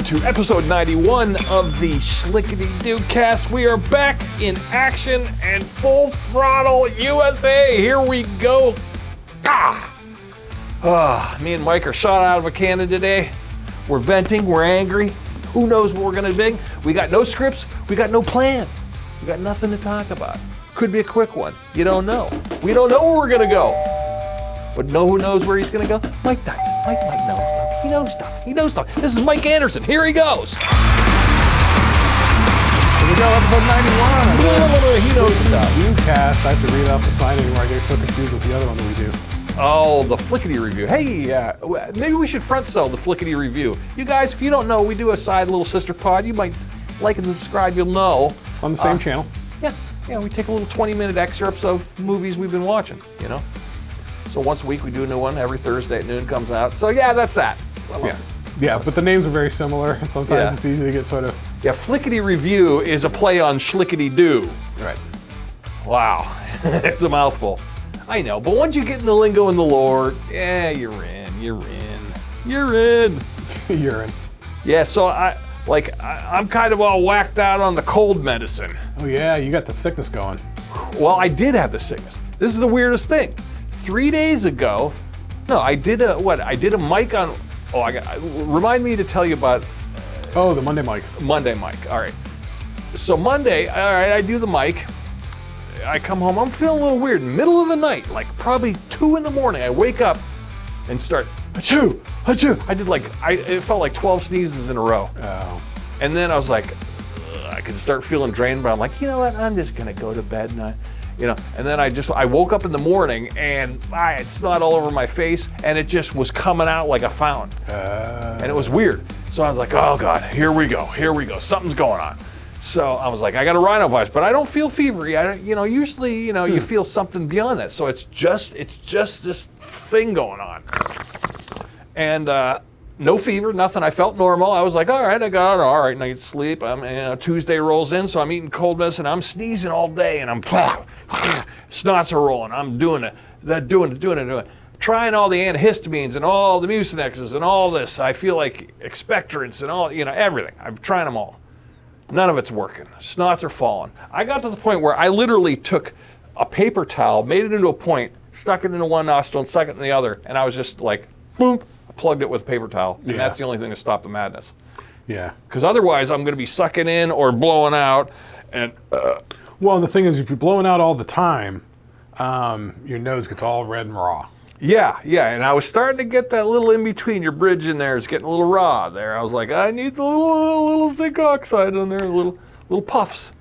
to episode 91 of the Shlicketty DooCast. We are back in action and full throttle USA. Here we go. Me and Mike are shot out of a cannon today. We're venting, we're angry. Who knows what we're gonna do? We got no scripts, we got no plans. We got nothing to talk about. Could be a quick one. You don't know. We don't know where we're gonna go. But know who knows where he's gonna go? Mike does. Mike knows stuff. He knows stuff. He knows stuff. This is Mike Anderson. Here he goes. Here we go, episode 91. He knows stuff. DooCast. I have to read off the sign anymore. I get so confused with the other one that we do. Oh, the Flickety review. Hey, maybe we should front sell the Flickety review. You guys, if you don't know, we do a side little sister pod. You might like and subscribe. You'll know. On the same channel. Yeah, we take a little 20-minute excerpts of movies we've been watching, you know? So once a week we do a new one. Every Thursday at noon comes out. So yeah, that's that. Yeah, but the names are very similar. Sometimes it's easy to get sort of... Yeah, Flickety review is a play on Shlickety Doo. Right. Wow, it's a mouthful. I know, but once you get in the lingo and the lore, yeah, you're in. You're in. Yeah, so I'm kind of all whacked out on the cold medicine. Oh yeah, you got the sickness going. Well, I did have the sickness. This is the weirdest thing. 3 days ago, I did a mic on, remind me to tell you about. Oh, the Monday mic. Monday mic, all right. So Monday, all right, I do the mic. I come home, I'm feeling a little weird. Middle of the night, like probably 2 in the morning, I wake up and start, achoo, achoo. I did it felt like 12 sneezes in a row. Oh. And then I was like, I could start feeling drained, but I'm like, you know what, I'm just gonna go to bed and and then I woke up in the morning and I had snot all over my face and it just was coming out like a fountain. And it was weird. So I was like, oh God, here we go, something's going on. So I was like, I got a rhinovirus, but I don't feel fevery. Usually, you feel something beyond that. So it's just this thing going on. And no fever, nothing. I felt normal. I was like, all right, I got an all right night's sleep. Tuesday rolls in, so I'm eating cold medicine. I'm sneezing all day, and I'm snots are rolling. I'm doing it. Trying all the antihistamines and all the mucinexes and all this. I feel like expectorants and all, everything. I'm trying them all. None of it's working. Snots are falling. I got to the point where I literally took a paper towel, made it into a point, stuck it into one nostril and stuck it in the other, and I was just like, boom, I plugged it with a paper towel, and that's the only thing to stop the madness. Yeah. Because otherwise I'm going to be sucking in or blowing out, and... Well, the thing is, if you're blowing out all the time, your nose gets all red and raw. Yeah, and I was starting to get that little in between. Your bridge in there is getting a little raw there. I was like, I need the little zinc oxide in there, little puffs.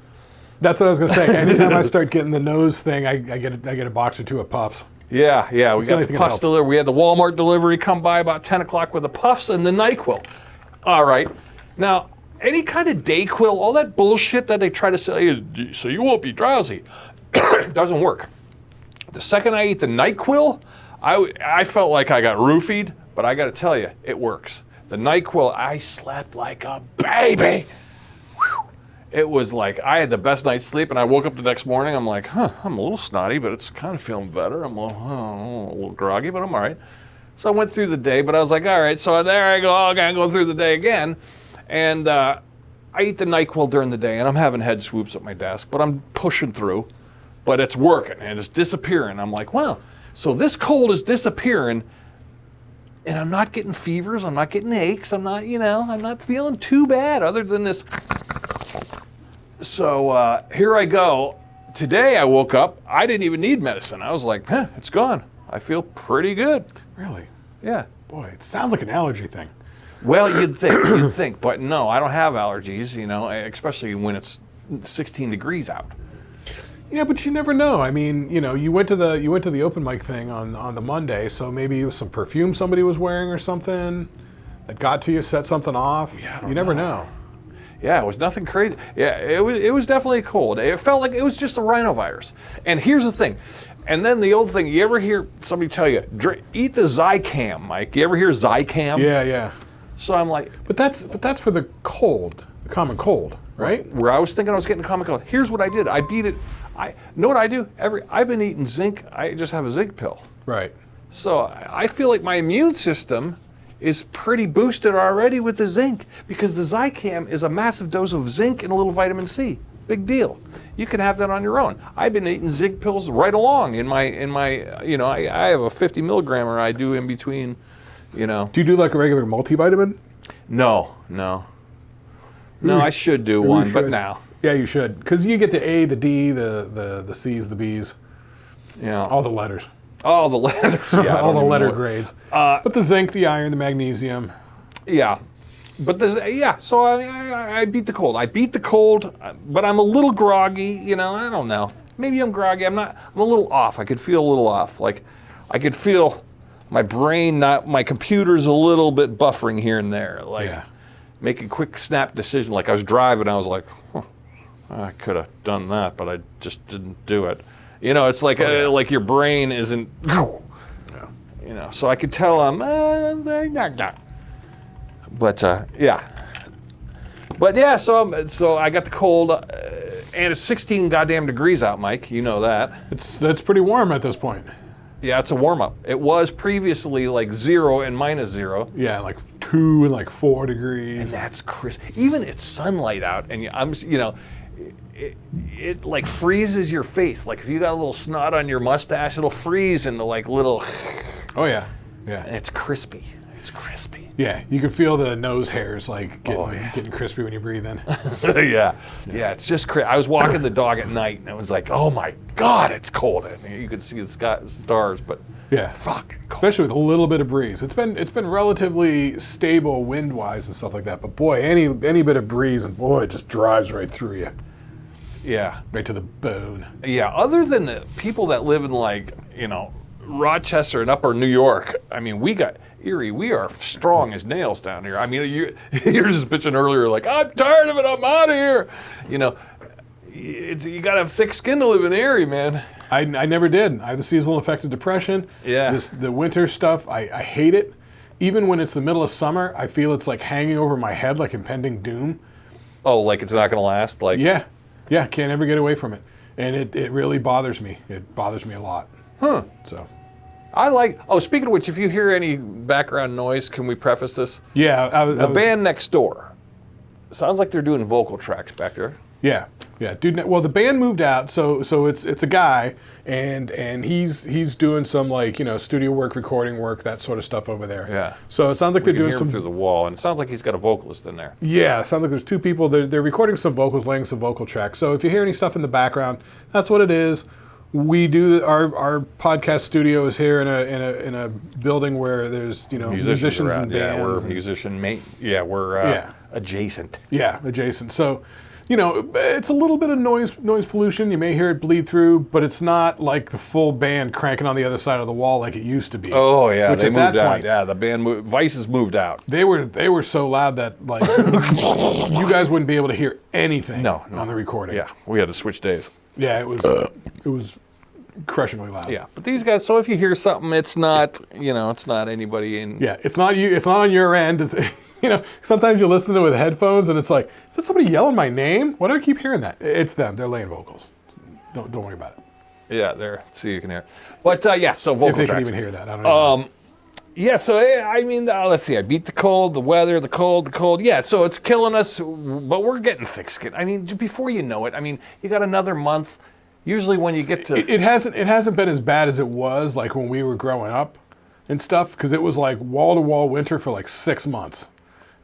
That's what I was going to say. Anytime I start getting the nose thing, I get a box or two of puffs. Yeah, we got the puffs delivered. We had the Walmart delivery come by about 10 o'clock with the puffs and the NyQuil. All right, now any kind of Dayquil, all that bullshit that they try to sell you, so you won't be drowsy, doesn't work. The second I eat the NyQuil, I felt like I got roofied, but I got to tell you, it works. The NyQuil, I slept like a baby. Whew. It was like I had the best night's sleep, and I woke up the next morning. I'm like, I'm a little snotty, but it's kind of feeling better. I'm a little groggy, but I'm all right. So I went through the day, but I was like, all right, so there I go. I got to go through the day again. And I eat the NyQuil during the day, and I'm having head swoops at my desk, but I'm pushing through. But it's working, and it's disappearing. I'm like, wow. So this cold is disappearing, and I'm not getting fevers, I'm not getting aches, I'm not feeling too bad other than this. So here I go. Today I woke up, I didn't even need medicine. I was like, it's gone. I feel pretty good. Really? Yeah. Boy, it sounds like an allergy thing. Well, you'd think, but no, I don't have allergies, especially when it's 16 degrees out. Yeah, but you never know. I mean, you went to the open mic thing on the Monday, so maybe it was some perfume somebody was wearing or something that got to you, set something off. Yeah, you never know. Yeah, it was nothing crazy. Yeah, it was definitely cold. It felt like it was just a rhinovirus. And here's the thing. And then the old thing, you ever hear somebody tell you, eat the Zicam, Mike? You ever hear Zicam? Yeah. So I'm like... But that's for the cold, the common cold, right? Where I was thinking I was getting common cold. Here's what I did. I beat it. Know what I do? I've been eating zinc. I just have a zinc pill. Right. So I feel like my immune system is pretty boosted already with the zinc, because the Zicam is a massive dose of zinc and a little vitamin C. Big deal. You can have that on your own. I've been eating zinc pills right along in my I have a 50 milligrammer I do in between, Do you do like a regular multivitamin? No. I should do one, but now. Yeah, you should, because you get the A, the D, the C's, the B's. Yeah. All the letters. All the letters. Yeah, all the letter grades. But the zinc, the iron, the magnesium. Yeah. But so I beat the cold. I beat the cold, but I'm a little groggy, I don't know. Maybe I'm groggy. I'm a little off. I could feel a little off. Like I could feel my brain, my computer's a little bit buffering here and there. Like making quick snap decision. Like I was driving, I was like, I could have done that, but I just didn't do it. It's like like your brain isn't, so I could tell I'm, but so I got the cold, and it's 16 goddamn degrees out, Mike. You know that. That's pretty warm at this point. Yeah, it's a warm up. It was previously like 0 and -0. Yeah, like 2 and like 4 degrees. And that's crisp. Even it's sunlight out, and it like freezes your face. Like if you got a little snot on your mustache, it'll freeze into like little. Oh yeah. And it's crispy. It's crispy. Yeah, you can feel the nose hairs like getting crispy when you breathe in. Yeah, it's just crazy. I was walking the dog at night, and I was like, oh my God, it's cold. And you could see the stars, but fucking cold. Especially with a little bit of breeze. It's been relatively stable wind-wise and stuff like that, but boy, any bit of breeze, and boy, it just drives right through you. Yeah. Right to the bone. Yeah, other than the people that live in like, Rochester and upper New York, I mean, we got Erie, we are strong as nails down here. I mean, you're just bitching earlier, like, I'm tired of it, I'm out of here. You got to have thick skin to live in Erie, man. I never did. I have the seasonal affective depression. Yeah. The winter stuff, I hate it. Even when it's the middle of summer, I feel it's like hanging over my head like impending doom. Oh, like it's not going to last? Like Yeah, can't ever get away from it. And it really bothers me. It bothers me a lot. So. Speaking of which, if you hear any background noise, can we preface this? Yeah. The band next door. Sounds like they're doing vocal tracks back there. Yeah. Dude, well, the band moved out, so it's a guy, and he's doing some like, studio work, recording work, that sort of stuff over there. Yeah. So it sounds like they're doing some through the wall, and it sounds like he's got a vocalist in there. Yeah, it sounds like there's 2 people. They're recording some vocals, laying some vocal tracks. So if you hear any stuff in the background, that's what it is. We do our podcast studio is here in a building where there's musicians and bands. Yeah, we're musician mate. Yeah, we're adjacent. Yeah, adjacent. So, it's a little bit of noise pollution. You may hear it bleed through, but it's not like the full band cranking on the other side of the wall like it used to be. Oh yeah, which they at moved that out. point, Yeah, the band Vices moved out. They were so loud that like you guys wouldn't be able to hear anything on the recording. Yeah, we had to switch days. Yeah, it was crushingly loud. Yeah, but these guys. So if you hear something, it's not it's not anybody in. Yeah, it's not you. It's not on your end. It's, sometimes you listen to it with headphones and it's like, is that somebody yelling my name? Why do I keep hearing that? It's them. They're laying vocals. Don't worry about it. Yeah, there. See, you can hear it. But so vocal if they tracks. can even hear that, I don't know. Yeah, so I mean, let's see. I beat the cold, the weather, the cold. Yeah, so it's killing us, but we're getting thick skin. I mean, before you know it, you got another month. Usually when you get to... It hasn't been as bad as it was like when we were growing up and stuff, because it was like wall-to-wall winter for like 6 months.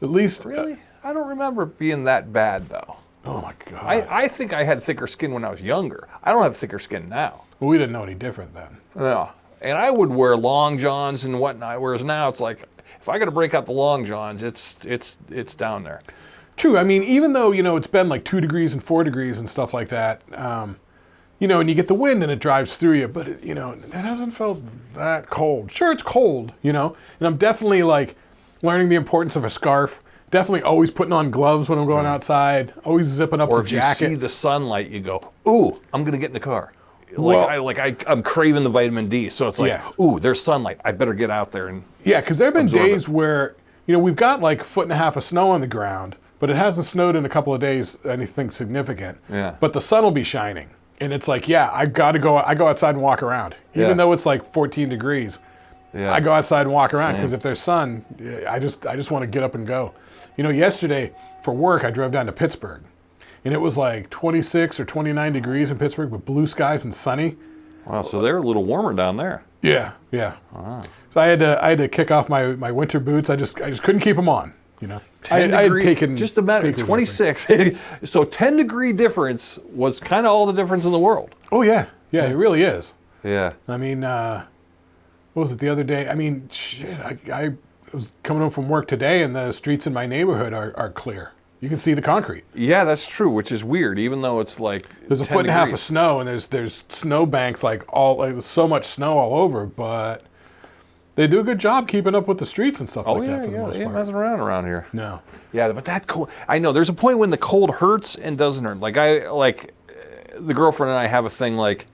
At least... Really? I don't remember it being that bad, though. Oh, my God. I think I had thicker skin when I was younger. I don't have thicker skin now. Well, we didn't know any different then. No. And I would wear long johns and whatnot, whereas now it's like, if I got to break out the long johns, it's down there. True. I mean, even though, it's been like 2 degrees and 4 degrees and stuff like that... and you get the wind and it drives through you, but it hasn't felt that cold. Sure, it's cold, and I'm definitely like learning the importance of a scarf. Definitely always putting on gloves when I'm going outside. Always zipping up the jacket. Or if you see the sunlight, you go, ooh, I'm gonna get in the car. I'm craving the vitamin D, so it's like, ooh, there's sunlight. I better get out there and because there have been days where we've got like 1.5 feet of snow on the ground, but it hasn't snowed in a couple of days, anything significant. Yeah. But the sun will be shining. And it's like, I got to go. I go outside and walk around, even though it's like 14 degrees. Yeah. I go outside and walk around because Same. if there's sun, I just want to get up and go. You know, yesterday for work I drove down to Pittsburgh, and it was like 26 or 29 degrees in Pittsburgh with blue skies and sunny. Wow, so they're a little warmer down there. Yeah. So I had to kick off my winter boots. I just couldn't keep them on. You know, 10 I had degree, taken just about sneakers with me. 26. So 10-degree difference was kind of all the difference in the world. Oh yeah, it really is. Yeah. I mean, what was it the other day? I mean, shit, I was coming home from work today, and the streets in my neighborhood are clear. You can see the concrete. Yeah, that's true, which is weird, even though it's like There's a 10 foot and a half of degrees. snow, and there's snow banks like so much snow all over, but they do a good job keeping up with the streets and stuff like that for the most they ain't part. messing around here. No. Yeah, but that cold. I know there's a point when the cold hurts and doesn't hurt. Like the girlfriend and I have a thing like,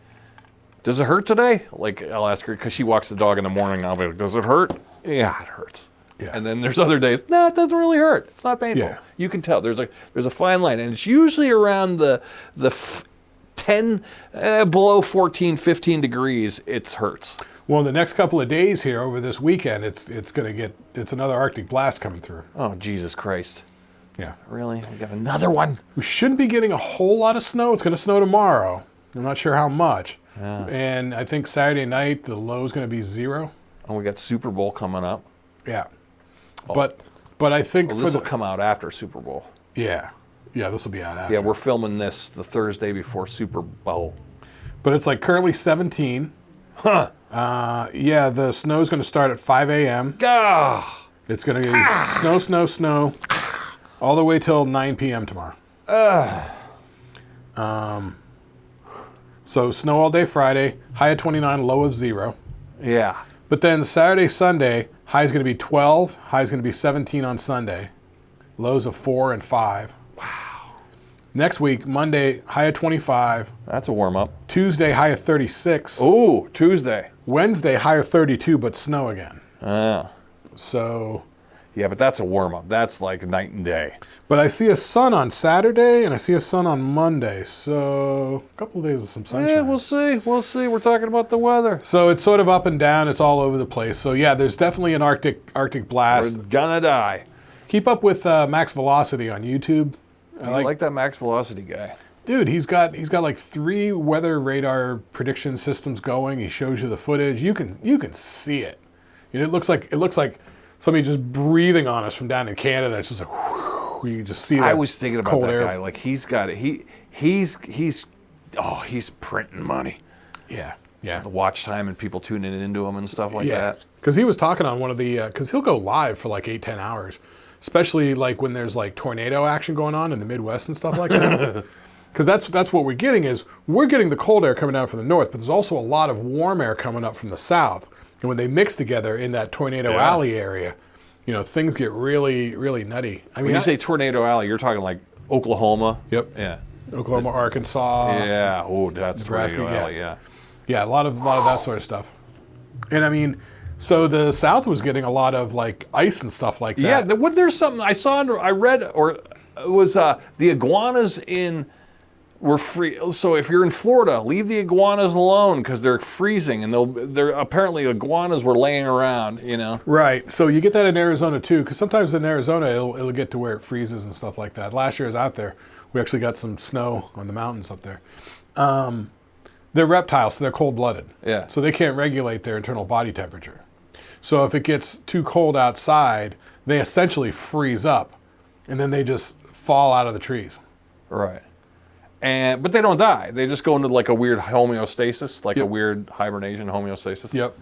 does it hurt today? Like I'll ask her because she walks the dog in the morning. I'll be like, does it hurt? Yeah, it hurts. Yeah. And then there's other days, no, it doesn't really hurt. It's not painful. Yeah. You can tell. There's a fine line, and it's usually around the 10 below 14, 15 degrees. It hurts. Well, the next couple of days here over this weekend, it's another Arctic blast coming through. Oh Jesus Christ! Yeah. Really? We got another one. We shouldn't be getting a whole lot of snow. It's going to snow tomorrow. I'm not sure how much. Yeah. And I think Saturday night the low is going to be 0. And we got Super Bowl coming up. Yeah. But I think Well, this will come out after Super Bowl. yeah, this will be out after. Yeah, we're filming this the Thursday before Super Bowl. But it's like currently 17. Huh. Yeah, the snow is going to start at 5 a.m. Ah. It's going to be snow, all the way till 9 p.m. tomorrow. So snow all day Friday, high of 29, low of 0. Yeah. But then Saturday, Sunday, high is going to be 12, high is going to be 17 on Sunday, lows of 4 and 5. Wow. Next week, Monday, high of 25. That's a warm up. Tuesday, high of 36. Ooh, Tuesday. Wednesday, high of 32, but snow again. So, Yeah, but that's a warm up. That's like night and day. but I see a sun on Saturday, and I see a sun on Monday. So, a couple of days of some sunshine. Yeah, we'll see. We'll see. We're talking about the weather. So it's sort of up and down. It's all over the place. So yeah, there's definitely an Arctic We're blast. gonna die. Keep up with Max Velocity on YouTube. I like that Max Velocity guy. Dude, he's got like 3 weather radar prediction systems going. He shows you the footage. You can see it. And it looks like somebody just breathing on us from down in Canada. It's just like whew, you can just see that. I was thinking about cold that air. guy. Like he's got it. He's printing money. Yeah. The watch time and people tuning into him and stuff like that. Because he was talking on one of the because he'll go live for like 8-10 hours, especially like when there's like tornado action going on in the Midwest and stuff like that. Because that's what we're getting is we're getting the cold air coming down from the north, but there's also a lot of warm air coming up from the south. And when they mix together in that Tornado Alley area, you know, things get really, really nutty. I mean, When you say Tornado Alley, you're talking like Oklahoma. Yep. Yeah. Oklahoma, Arkansas. Yeah. Oh, that's Nebraska, Tornado yeah. Alley. Yeah. Yeah, a lot of that sort of stuff. And I mean, so the South was getting a lot of like ice and stuff like that. Yeah. There's something I saw. I read, or it was the iguanas were free. So if you're in Florida, leave the iguanas alone because they're freezing, and they're apparently iguanas were laying around. You know. Right. So you get that in Arizona too, because sometimes in Arizona it'll get to where it freezes and stuff like that. Last year I was out there, we actually got some snow on the mountains up there. They're reptiles, so they're cold-blooded. Yeah. So they can't regulate their internal body temperature. So if it gets too cold outside, they essentially freeze up, and then they just fall out of the trees. Right. But they don't die. They just go into like a weird homeostasis, like a weird hibernation homeostasis. Yep.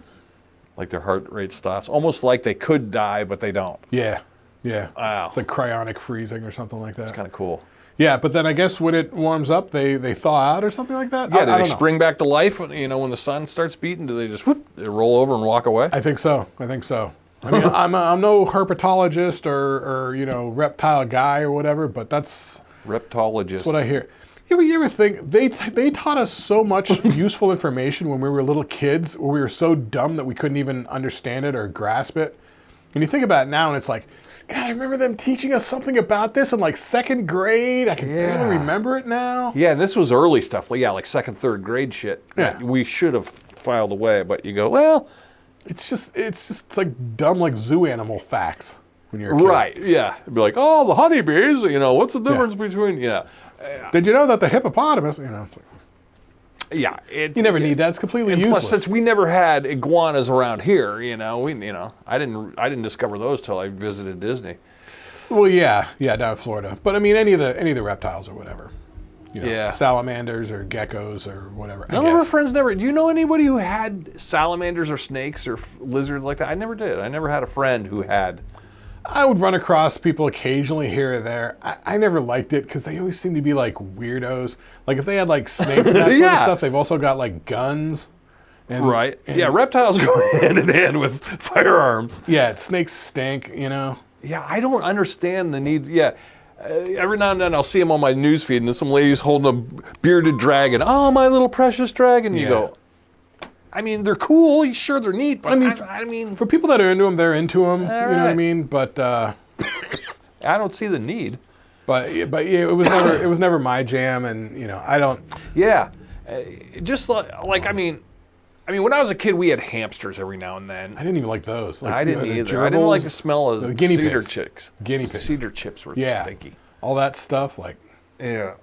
Like their heart rate stops. Almost like they could die, but they don't. Yeah. Yeah. Wow. It's like cryonic freezing or something like that. It's kind of cool. Yeah, but then I guess when it warms up, they thaw out or something like that? Yeah, I do they don't know. spring back to life? You know, when the sun starts beating, do they just they roll over and walk away? I think so. I mean, I'm no herpetologist or you know, reptile guy or whatever, but that's Reptologist. what I hear. You ever think they taught us so much useful information when we were little kids, where we were so dumb that we couldn't even understand it or grasp it? When you think about it now, and it's like, God, I remember them teaching us something about this in like 2nd grade. I can barely remember it now. Yeah, this was early stuff. Yeah, like 2nd, 3rd grade shit. Yeah. We should have filed away, but you go, well, it's like dumb like zoo animal facts when you're a kid. Right, yeah. It'd be like, oh, the honeybees, what's the difference between, Did you know that the hippopotamus, it's like, yeah. you never need that. It's completely useless. Plus, since we never had iguanas around here, I didn't discover those till I visited Disney. Well, yeah, down in Florida. But I mean, any of the reptiles or whatever. Salamanders or geckos or whatever. None of our friends never. Do you know anybody who had salamanders or snakes or lizards like that? I never did. I never had a friend who had. I would run across people occasionally here or there. I never liked it because they always seem to be like weirdos. Like if they had like snakes and that sort of stuff, they've also got like guns. Right. Yeah, reptiles go hand in hand with firearms. Yeah, snakes stink, Yeah, I don't understand the need. Yeah. Every now and then I'll see them on my newsfeed, and some lady's holding a bearded dragon. Oh, my little precious dragon. You go, I mean, they're cool. Sure, they're neat. But I mean, for people that are into them, they're into them. You know what I mean? But I don't see the need. But it was never my jam, and I don't. Yeah, just like I mean, when I was a kid, we had hamsters every now and then. I didn't even like those. Like, I didn't either. I didn't like the smell of cedar chips. Guinea pigs. Cedar chips were stinky. All that stuff, like. Yeah.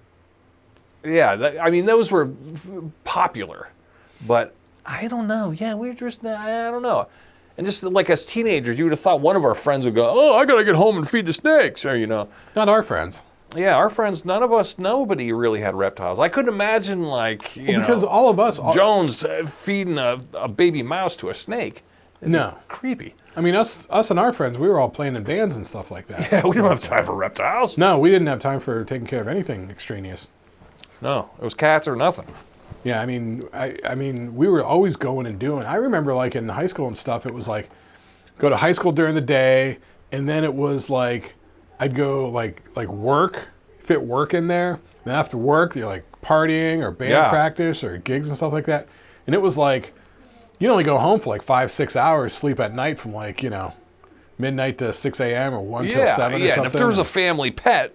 Yeah, I mean, those were popular, but I don't know. Yeah, we're just, I don't know. And just like as teenagers, you would have thought one of our friends would go, oh, I got to get home and feed the snakes, or, Not our friends. Yeah, our friends, nobody really had reptiles. I couldn't imagine, like, because all of us... Jones feeding a baby mouse to a snake. No. Creepy. I mean, us and our friends, we were all playing in bands and stuff like that. Yeah, we don't have time for reptiles. No, we didn't have time for taking care of anything extraneous. No, it was cats or nothing. Yeah, I mean, we were always going and doing. I remember, like, in high school and stuff, it was like, go to high school during the day, and then it was like, I'd go, like fit work in there. And after work, you're, like, partying or band practice or gigs and stuff like that. And it was like, you'd only go home for, like, 5-6 hours, sleep at night from, like, midnight to 6 a.m. or 1 till 7 or something. Yeah, and if there was a family pet,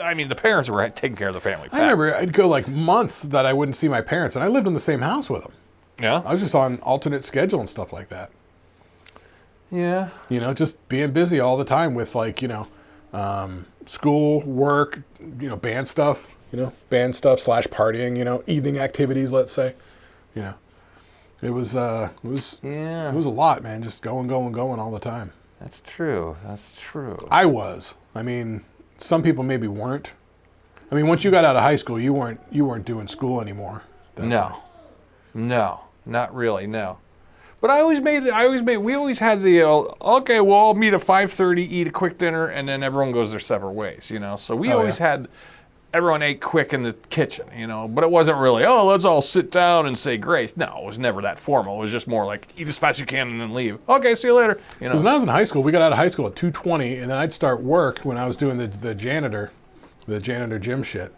I mean, the parents were taking care of the family pet. I remember I'd go, like, months that I wouldn't see my parents, and I lived in the same house with them. Yeah? I was just on alternate schedule and stuff like that. Yeah. Just being busy all the time with, like, school, work, band stuff, band stuff / partying, evening activities, let's say. It was a lot, man, just going all the time. That's true. I was. I mean, some people maybe weren't. I mean, once you got out of high school, you weren't doing school anymore. No, not really, no. But we always had the, okay, well, I'll meet at 5:30, eat a quick dinner, and then everyone goes their separate ways, So we always had, everyone ate quick in the kitchen, But it wasn't really, let's all sit down and say grace. No, it was never that formal. It was just more like, eat as fast as you can and then leave. Okay, see you later. Because when I was in high school, we got out of high school at 2:20, and then I'd start work when I was doing the janitor gym shit.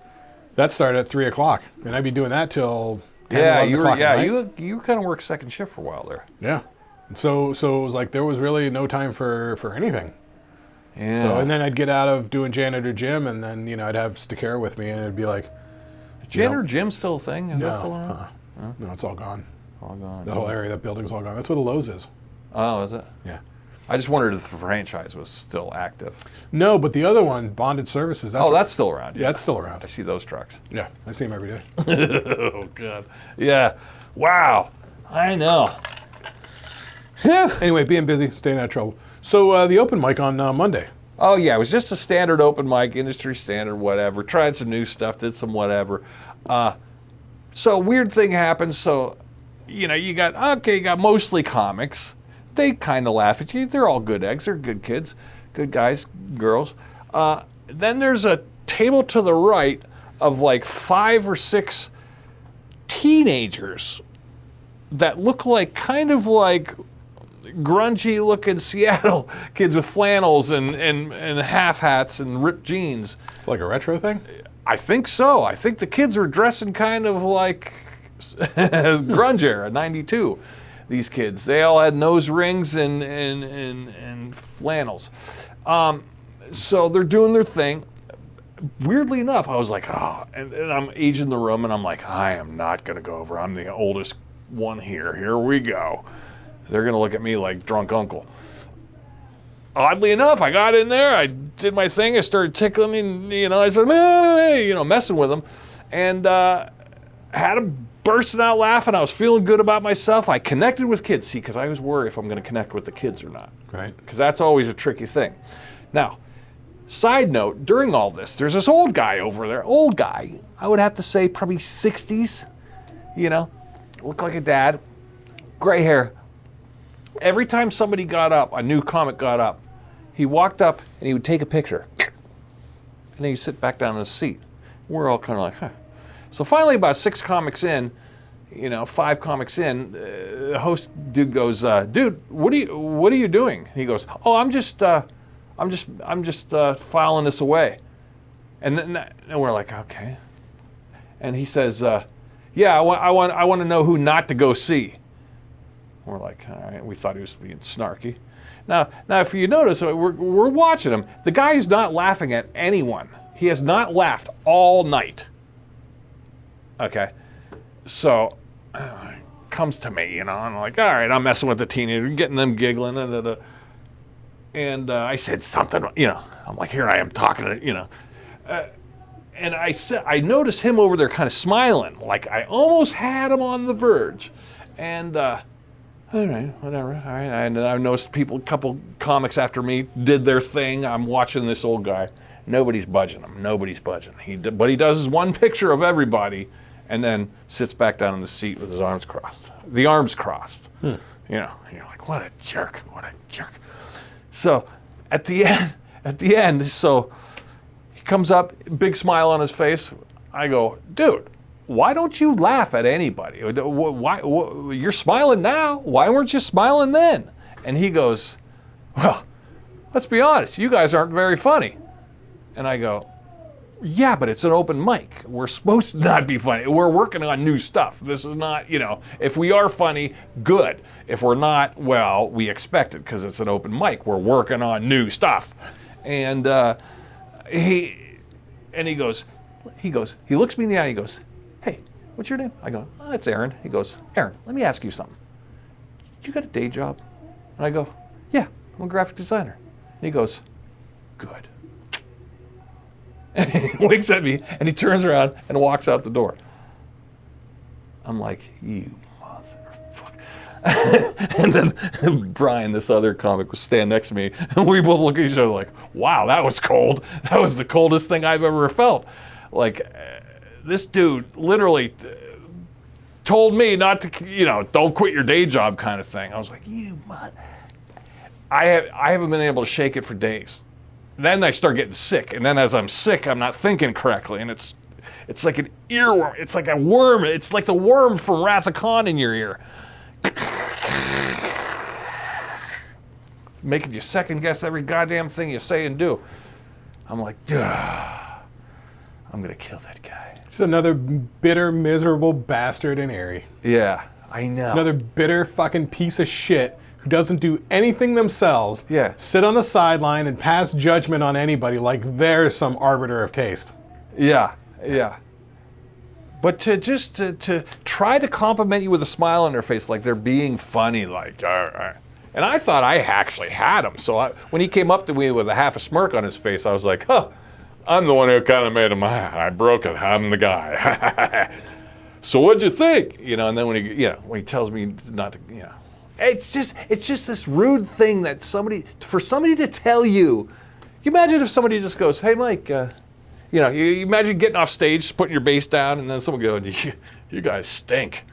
That started at 3 o'clock, and I'd be doing that till 10, 11 o'clock at night. You kind of worked second shift for a while there. Yeah. And so it was like there was really no time for anything. Yeah. So, and then I'd get out of doing janitor gym, and then, I'd have Stakara with me, and it'd be like... Janitor gym still a thing? Is that still around? No, it's all gone. All gone. The whole area, that building's all gone. That's what a Lowe's is. Oh, is it? Yeah. I just wondered if the franchise was still active. No, but the other one, Bonded Services... that's still around. Yeah, it's still around. I see those trucks. Yeah, I see them every day. Oh, God. Yeah. Wow. I know. Yeah. Anyway, being busy, staying out of trouble. So the open mic on Monday. Oh, yeah. It was just a standard open mic, industry standard, whatever. Tried some new stuff, did some whatever. So weird thing happened. So, you got mostly comics. They kind of laugh at you. They're all good eggs. They're good kids, good guys, girls. Then there's a table to the right of like 5 or 6 teenagers that look like kind of like grungy looking Seattle kids with flannels and half hats and ripped jeans. It's like a retro thing? I think so. I think the kids were dressing kind of like grunge era, 92. These kids, they all had nose rings and flannels. So they're doing their thing. Weirdly enough, I was like, and I'm aging the room, and I'm like, I am not going to go over. I'm the oldest one here. Here we go. they're going to look at me like drunk uncle. Oddly enough, I got in there, I did my thing, I started tickling him, I said, hey, messing with him, and had him bursting out laughing. I was feeling good about myself. I connected with kids, see, because I was worried if I'm going to connect with the kids or not. Right. Because that's always a tricky thing. Now, side note, during all this, there's this old guy over there, old guy, I would have to say probably 60s, looked like a dad, gray hair. Every time somebody got up, a new comic got up, he walked up and he would take a picture. And then he'd sit back down in his seat. We're all kind of like, huh. So finally, about 5 comics in, the host dude goes, dude, what are you doing? He goes, oh, I'm just filing this away. And we're like, okay. And he says, yeah, I want to know who not to go see. We're like, all right. We thought he was being snarky. Now, if you notice, we're watching him. The guy is not laughing at anyone. He has not laughed all night. Okay, so comes to me, and I'm like, all right, I'm messing with the teenager, getting them giggling, and I said something, I'm like, here I am talking to, and I noticed him over there kind of smiling, like I almost had him on the verge, and all right, whatever, all right, and I noticed a couple comics after me did their thing. I'm watching this old guy, nobody's budging him, but he does his one picture of everybody, and then sits back down in the seat with his arms crossed. The arms crossed. And you're like, what a jerk. So at the end, so he comes up, big smile on his face. I go, dude, why don't you laugh at anybody? Why you're smiling now. Why weren't you smiling then? And he goes, well, let's be honest, you guys aren't very funny. And I go, yeah, but it's an open mic. We're supposed to not be funny. We're working on new stuff. This is not, if we are funny, good. If we're not, well, we expect it because it's an open mic. We're working on new stuff. And he looks me in the eye, he goes, hey, what's your name? I go, oh, it's Aaron. He goes, Aaron, let me ask you something. You got a day job? And I go, yeah, I'm a graphic designer. And he goes, good. And he winks at me, and he turns around and walks out the door. I'm like, you motherfucker. And then Brian, this other comic, was standing next to me, and we both look at each other like, wow, that was cold. That was the coldest thing I've ever felt. Like, this dude literally told me not to, don't quit your day job kind of thing. I was like, you mother. I haven't been able to shake it for days. Then I start getting sick, and then as I'm sick, I'm not thinking correctly, and it's like an earworm. It's like a worm. It's like the worm from Wrath of Khan in your ear, making you second guess every goddamn thing you say and do. I'm like, duh, I'm gonna kill that guy. Just another bitter, miserable bastard in Erie. Yeah, I know. Another bitter fucking piece of shit who doesn't do anything themselves, sit on the sideline and pass judgment on anybody like they're some arbiter of taste. Yeah. But to try to compliment you with a smile on their face like they're being funny, like, and I thought I actually had him. So when he came up to me with a half a smirk on his face, I was like, huh, I'm the one who kind of made him, I broke it, I'm the guy. So what'd you think? And then when he tells me not to, It's just this rude thing that for somebody to tell you. You imagine if somebody just goes, "Hey, Mike," you imagine getting off stage, putting your bass down, and then someone going, "You guys stink."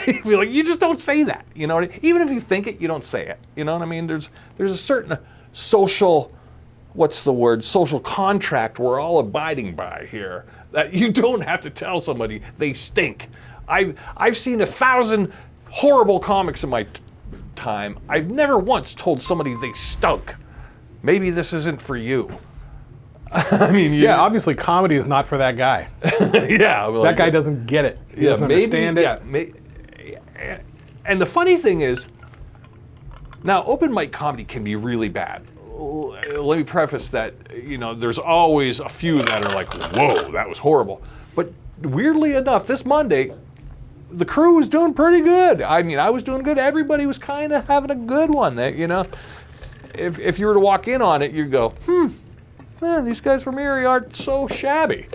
You'd be like, you just don't say that, Even if you think it, you don't say it. You know what I mean? There's a certain social, social contract we're all abiding by here that you don't have to tell somebody they stink. I've seen 1,000 horrible comics in my time. I've never once told somebody they stunk. Maybe this isn't for you. I mean, obviously comedy is not for that guy. That guy doesn't get it. He doesn't understand it. And the funny thing is, now open mic comedy can be really bad. Let me preface that, there's always a few that are like, whoa, that was horrible. But weirdly enough, this Monday, the crew was doing pretty good. I mean, I was doing good. Everybody was kind of having a good one. That, you know, if you were to walk in on it, you'd go, these guys from Erie aren't so shabby.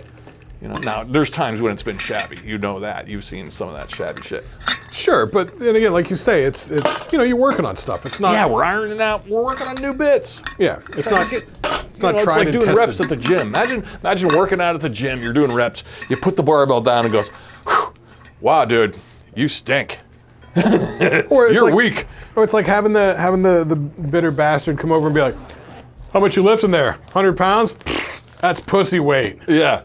You know, now there's times when it's been shabby. You know that. You've seen some of that shabby shit. Sure, but then again, like you say, it's you know, you're working on stuff. It's not. Yeah, we're ironing out. We're working on new bits. Yeah, it's not. It's not It's tried like and doing tested. reps at the gym. Imagine working out at the gym. You're doing reps. You put the barbell down and goes, "Wow, dude, you stink. Or it's You're like, weak." Or it's like having the bitter bastard come over and be like, "How much you lifting there? 100 pounds? Pfft, that's pussy weight. Yeah.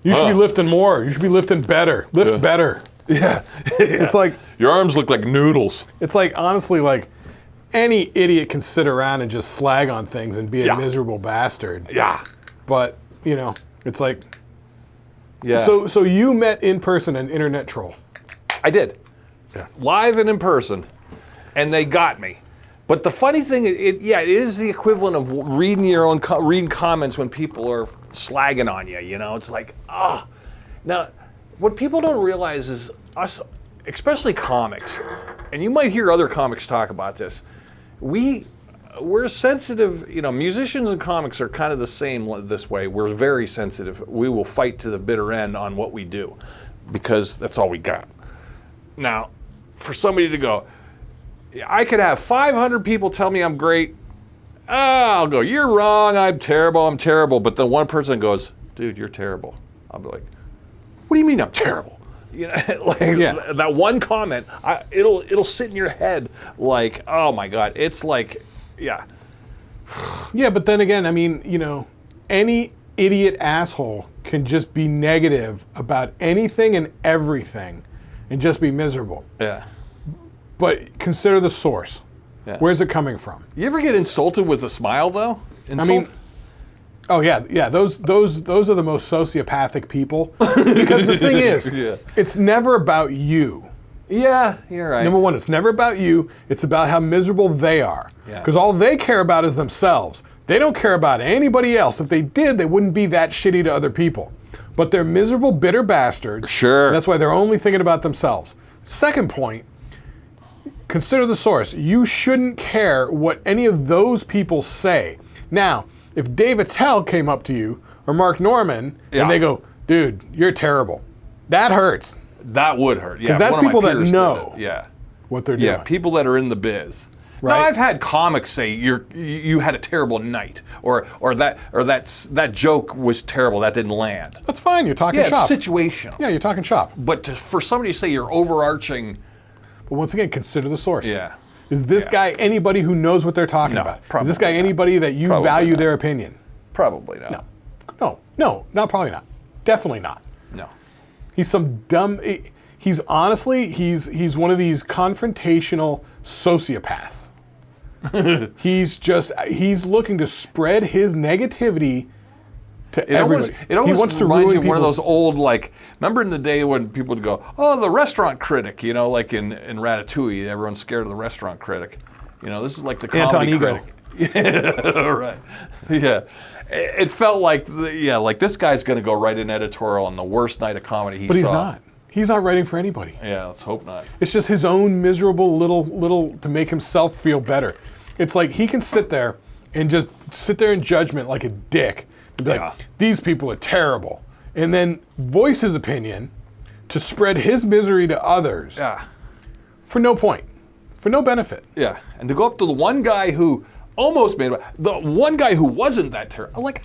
You should be lifting more. You should be lifting better. Lift better." Yeah. It's like Your arms look like noodles. it's like honestly like any idiot can sit around and just slag on things and be a Yeah. miserable bastard. Yeah. But you know, it's like Yeah. so you met in person an internet troll. I did. Yeah. Live and in person. And they got me. But the funny thing, it is the equivalent of reading your own reading comments when people are slagging on you. You know, it's like, ah. Now, what people don't realize is us, especially comics, and you might hear other comics talk about this. We're sensitive. You know, musicians and comics are kind of the same this way. We're very sensitive. We will fight to the bitter end on what we do, because that's all we got. Now, for somebody to go, I could have 500 people tell me I'm great. I'll go, you're wrong, I'm terrible. But the one person goes, dude, you're terrible. I'll be like, what do you mean I'm terrible? You know, like that one comment, it'll sit in your head like, oh my God. It's like, yeah. Yeah, but then again, I mean, you know, any idiot asshole can just be negative about anything and everything and just be miserable. Yeah. But consider the source. Yeah. Where's it coming from? You ever get insulted with a smile though? I mean, oh yeah. Those are the most sociopathic people. Because the thing is, it's never about you. Yeah, you're right. Number one, it's never about you. It's about how miserable they are. Yeah. Because all they care about is themselves. They don't care about anybody else. If they did, they wouldn't be that shitty to other people. But they're miserable, bitter bastards. Sure. That's why they're only thinking about themselves. Second point, consider the source. You shouldn't care what any of those people say. Now, if Dave Attell came up to you, or Mark Norman, and they go, dude, you're terrible, that hurts. That would hurt. Yeah, because that's one of my people that peers know did it. what they're doing. Yeah, people that are in the biz. Right. Now, I've had comics say you had a terrible night, or that joke was terrible, that didn't land. That's fine. You're talking Yeah, shop. it's situational. Yeah, you're talking shop. But for somebody to say you're overarching, But once again, consider the source. yeah, Is this guy anybody who knows what they're talking No, about? Is probably this guy not. anybody that you Probably value not. their opinion? probably not. No, probably not. Definitely not. No. He's some dumb. He's honestly, he's one of these confrontational sociopaths. He's looking to spread his negativity to everybody. It almost he wants to reminds ruin me of one of people's- those old, like, remember in the day when people would go, oh, the restaurant critic, you know, like in Ratatouille, everyone's scared of the restaurant critic. You know, this is like the comedy Anton critic. Yeah, right. Yeah. It felt like, like this guy's going to go write an editorial on the worst night of comedy he saw. But he's not. He's not writing for anybody. Yeah, let's hope not. It's just his own miserable little to make himself feel better. It's like he can sit there and just sit there in judgment like a dick and be like, these people are terrible. And then voice his opinion to spread his misery to others for no point, for no benefit. Yeah, and to go up to the one guy who almost made it, the one guy who wasn't that terrible. Like,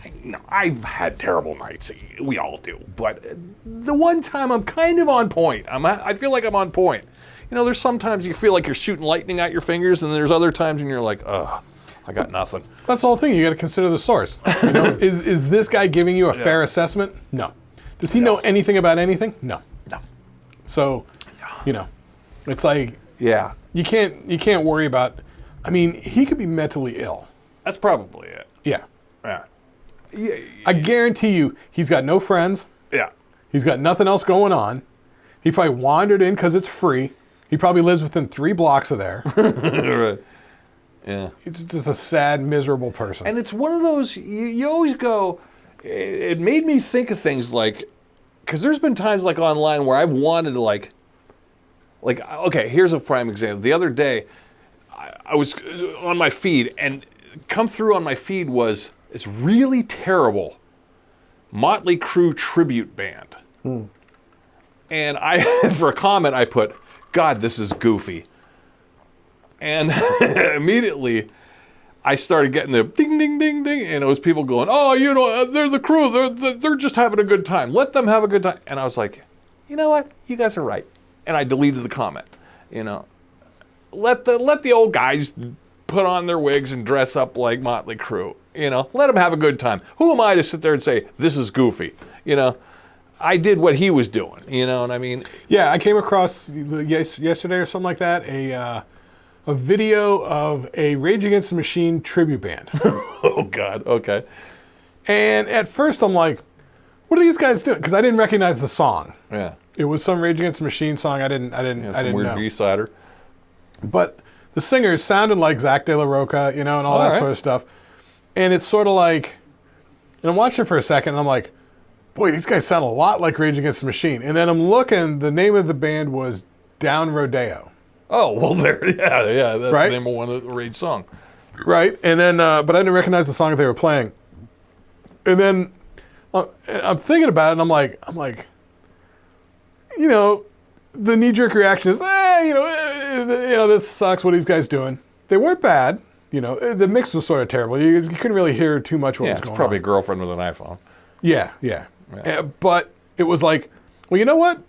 I've had terrible nights. We all do. But the one time I'm kind of on point. I feel like I'm on point. You know, there's sometimes you feel like you're shooting lightning at your fingers, and there's other times when you're like, ugh, I got nothing. That's the whole thing. You got to consider the source. You know, is this guy giving you a fair assessment? No. Does he know anything about anything? No. No. So, you know, it's like you can't worry about. I mean, he could be mentally ill. That's probably it. Yeah. Yeah. I guarantee you, he's got no friends. Yeah. He's got nothing else going on. He probably wandered in because it's free. He probably lives within 3 blocks of there. Right. Yeah. It's just a sad, miserable person. And it's one of those, you always go, it made me think of things like, because there's been times like online where I've wanted to like Like, okay, here's a prime example. The other day, I was on my feed, and come through on my feed was this really terrible Motley Crue tribute band. And for a comment, I put, God, this is goofy. And immediately, I started getting the ding, ding, ding, ding, and it was people going, oh, you know, they're the Crue, they're just having a good time. Let them have a good time. And I was like, you know what? You guys are right. And I deleted the comment. You know, let the old guys put on their wigs and dress up like Motley Crue. You know, let them have a good time. Who am I to sit there and say, this is goofy? You know, I did what he was doing. You know what I mean? Yeah, I came across yesterday or something like that, a video of a Rage Against the Machine tribute band. Oh, God. Okay. And at first I'm like, what are these guys doing? Because I didn't recognize the song. Yeah. It was some Rage Against the Machine song. I didn't Some weird know. B-sider. But the singers sounded like Zach De La Roca, you know, and all that sort of stuff. And it's sort of like, and I'm watching for a second, and I'm like, boy, these guys sound a lot like Rage Against the Machine. And then I'm looking, the name of the band was Down Rodeo. Oh, well, there, yeah, that's right? the name of one of the Rage song. Right, and then, but I didn't recognize the song that they were playing. And then I'm thinking about it, and I'm like, you know, the knee-jerk reaction is, you know, this sucks. What are these guys doing? They weren't bad. You know, the mix was sort of terrible. You couldn't really hear too much what was going on. Yeah, it's probably a girlfriend with an iPhone. Yeah. But it was like, well, you know what?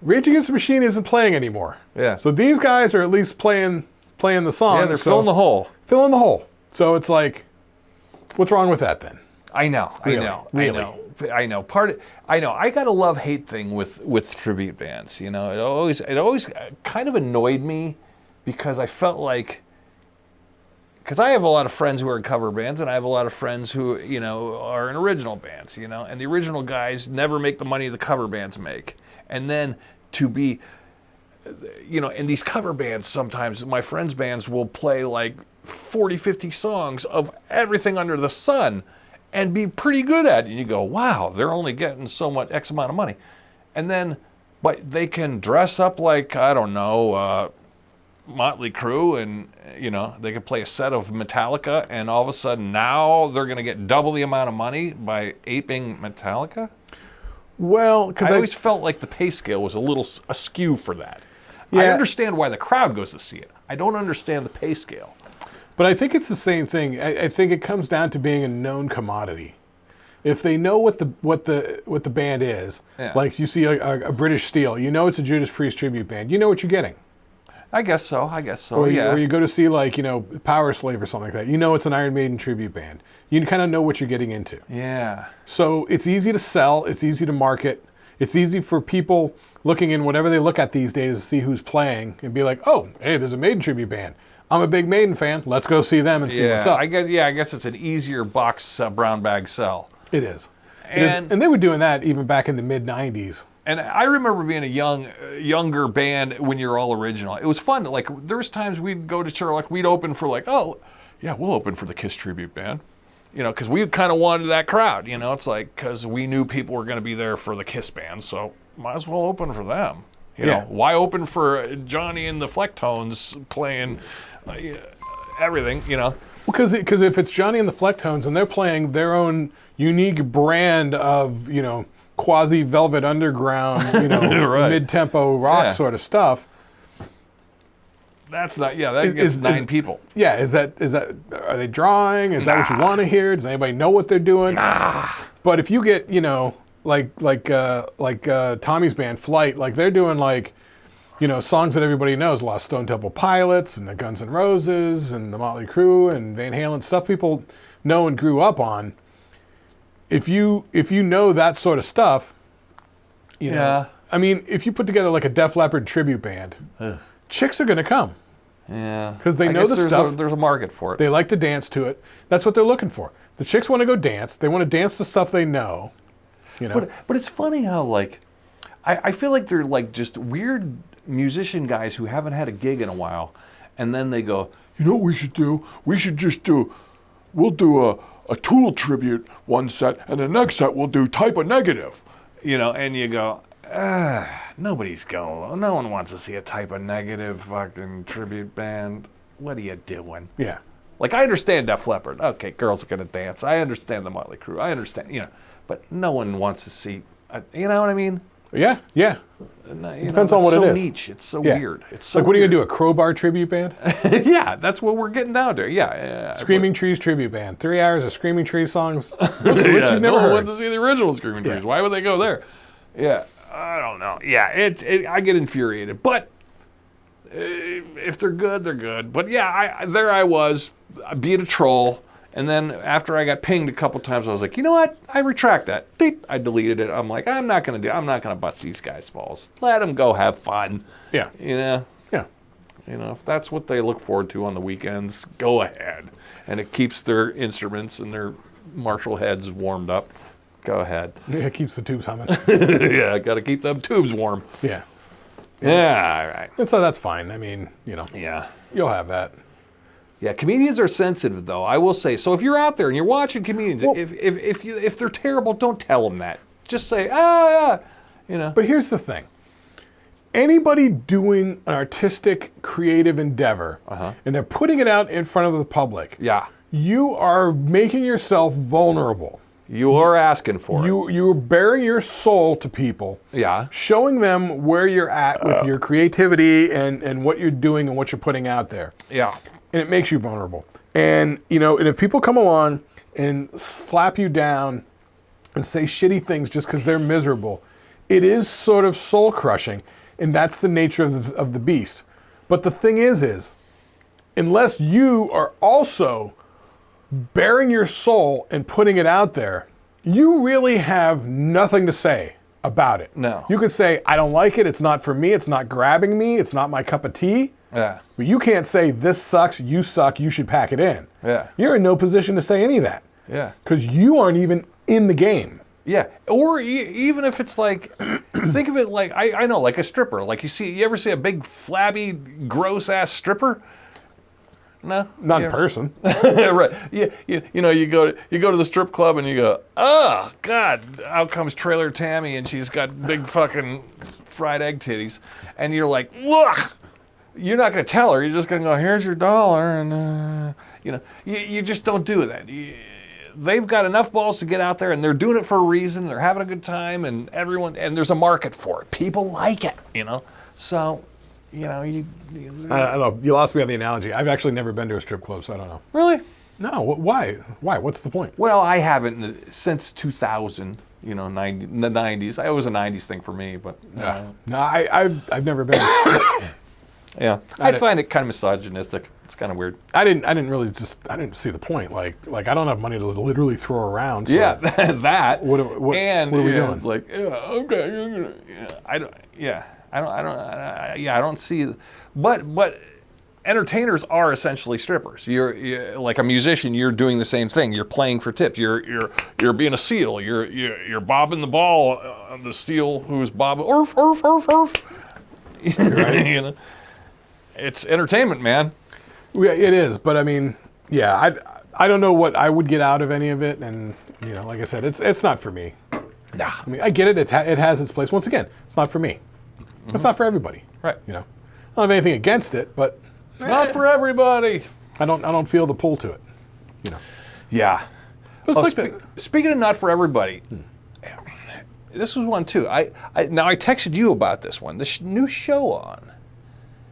Rage Against the Machine isn't playing anymore. Yeah. So these guys are at least playing the song. Yeah, they're filling the hole. Filling the hole. So it's like, what's wrong with that then? I know. I know. I got a love-hate thing with tribute bands. You know, it always kind of annoyed me because I felt like, because I have a lot of friends who are in cover bands, and I have a lot of friends who, you know, are in original bands, you know, and the original guys never make the money the cover bands make. And then to be, you know, in these cover bands, sometimes my friends' bands will play like 40, 50 songs of everything under the sun and be pretty good at it. And you go, wow, they're only getting so much X amount of money. And then, but they can dress up like, I don't know, Motley Crue, and, you know, they can play a set of Metallica, and all of a sudden now they're going to get double the amount of money by aping Metallica? Well, because I always felt like the pay scale was a little askew for that. Yeah. I understand why the crowd goes to see it. I don't understand the pay scale. But I think it's the same thing. I think it comes down to being a known commodity. If they know what the band is, like you see a British Steel, you know it's a Judas Priest tribute band. You know what you're getting. I guess so. Or you go to see, like, you know, Power Slave or something like that. You know it's an Iron Maiden tribute band. You kind of know what you're getting into. Yeah. So it's easy to sell. It's easy to market. It's easy for people looking in whatever they look at these days to see who's playing and be like, oh, hey, there's a Maiden tribute band. I'm a big Maiden fan. Let's go see them and see what's up. I guess it's an easier box brown bag sell. It is. And they were doing that even back in the mid-'90s. And I remember being a younger band when you're all original. It was fun. Like, there was times we'd go to church, like, we'd open for, like, oh, yeah, we'll open for the Kiss tribute band. You know, because we kind of wanted that crowd. You know, it's like, because we knew people were going to be there for the Kiss band, so might as well open for them. You know, why open for Johnny and the Flecktones playing everything, you know? Well, because if it's Johnny and the Flecktones and they're playing their own unique brand of, you know, quasi-Velvet Underground, you know, right. mid-tempo rock sort of stuff. That's not, that gets nine people. Yeah, is that, are they drawing? Is that what you want to hear? Does anybody know what they're doing? But if you get, you know, like Tommy's band, Flight, like they're doing like, you know, songs that everybody knows, a lot of Stone Temple Pilots and the Guns N' Roses and the Motley Crue and Van Halen, stuff people know and grew up on. If you know that sort of stuff, you know, I mean, if you put together like a Def Leppard tribute band, chicks are going to come. Yeah. Because they know the stuff. There's a market for it. They like to dance to it. That's what they're looking for. The chicks want to go dance. They want to dance to stuff they know. You know. But it's funny how, like, I feel like they're like just weird musician guys who haven't had a gig in a while, and then they go, you know what we should do? We'll do a Tool tribute one set, and the next set we'll do Type of Negative. You know, and you go, nobody's going. No one wants to see a type of negative fucking tribute band. What are you doing? Yeah. Like, I understand Def Leppard. Okay, girls are going to dance. I understand the Motley Crue. I understand, but no one wants to see, you know what I mean? Yeah, yeah. Depends on what it is. It's so niche. It's so weird. It's so like, what are you weird. going to do, a Crowbar tribute band? Yeah, that's what we're getting down to. Yeah. Screaming Trees tribute band. 3 hours of Screaming Trees songs, which you've never no one heard. went to see the original Screaming Trees. Why would they go there? Yeah, I don't know. Yeah, I get infuriated. But if they're good, they're good. But yeah, there I was, being a troll. And then after I got pinged a couple times, I was like, you know what? I retract that. I deleted it. I'm like, I'm not gonna bust these guys' balls. Let them go have fun. Yeah. Yeah. If that's what they look forward to on the weekends, go ahead. And it keeps their instruments and their Marshall heads warmed up. Go ahead. Yeah, it keeps the tubes humming. Yeah, got to keep them tubes warm. Yeah. Yeah, all right. And so that's fine. I mean, Yeah. you'll have that. Yeah, comedians are sensitive, though. I will say. So if you're out there and you're watching comedians, if they're terrible, don't tell them that. Just say, But here's the thing. Anybody doing an artistic, creative endeavor, and they're putting it out in front of the public, Yeah. you are making yourself vulnerable. You are asking for it. You're bearing your soul to people, Yeah. showing them where you're at with your creativity and what you're doing and what you're putting out there. Yeah. And it makes you vulnerable. And, and if people come along and slap you down and say shitty things just because they're miserable, it is sort of soul crushing. And that's the nature of the beast. But the thing is, unless you are also bearing your soul and putting it out there, you really have nothing to say about it. No. You could say, I don't like it, it's not for me, it's not grabbing me, it's not my cup of tea. Yeah. But you can't say, this sucks, you suck, you should pack it in. Yeah. You're in no position to say any of that. Yeah. Because you aren't even in the game. Yeah, or even if it's like, think of it like, I know, like a stripper. Like you ever see a big, flabby, gross-ass stripper? No? Not in person. Right. Yeah, you go to the strip club and you go, oh, God, out comes Trailer Tammy and she's got big fucking fried egg titties. And you're like, ugh! You're not going to tell her. You're just going to go, here's your dollar. And, you just don't do that. They've got enough balls to get out there, and they're doing it for a reason. They're having a good time, and there's a market for it. People like it, So, I don't know. You lost me on the analogy. I've actually never been to a strip club, so I don't know. Really? No. Why? Why? What's the point? Well, I haven't since 2000. The 90s. It was a 90s thing for me, but No, I've never been. yeah, I find it kind of misogynistic. It's kind of weird. I didn't see the point. Like I don't have money to literally throw around. So Yeah, that. What are we doing? It's like, okay, I don't see, but entertainers are essentially strippers. You're like a musician. You're doing the same thing. You're playing for tips. You're being a seal. You're bobbing the ball of the seal who's bobbing. Orf, orf, orf, orf. Right. It's entertainment, man. Yeah, it is, but I mean, yeah, I don't know what I would get out of any of it, and like I said, it's not for me. Nah. I mean, I get it. It has its place. Once again, it's not for me. Mm-hmm. It's not for everybody. Right. I don't have anything against it, but it's not for everybody. I don't feel the pull to it. Yeah. But it's speaking of not for everybody, this was one too. I texted you about this one. This new show on.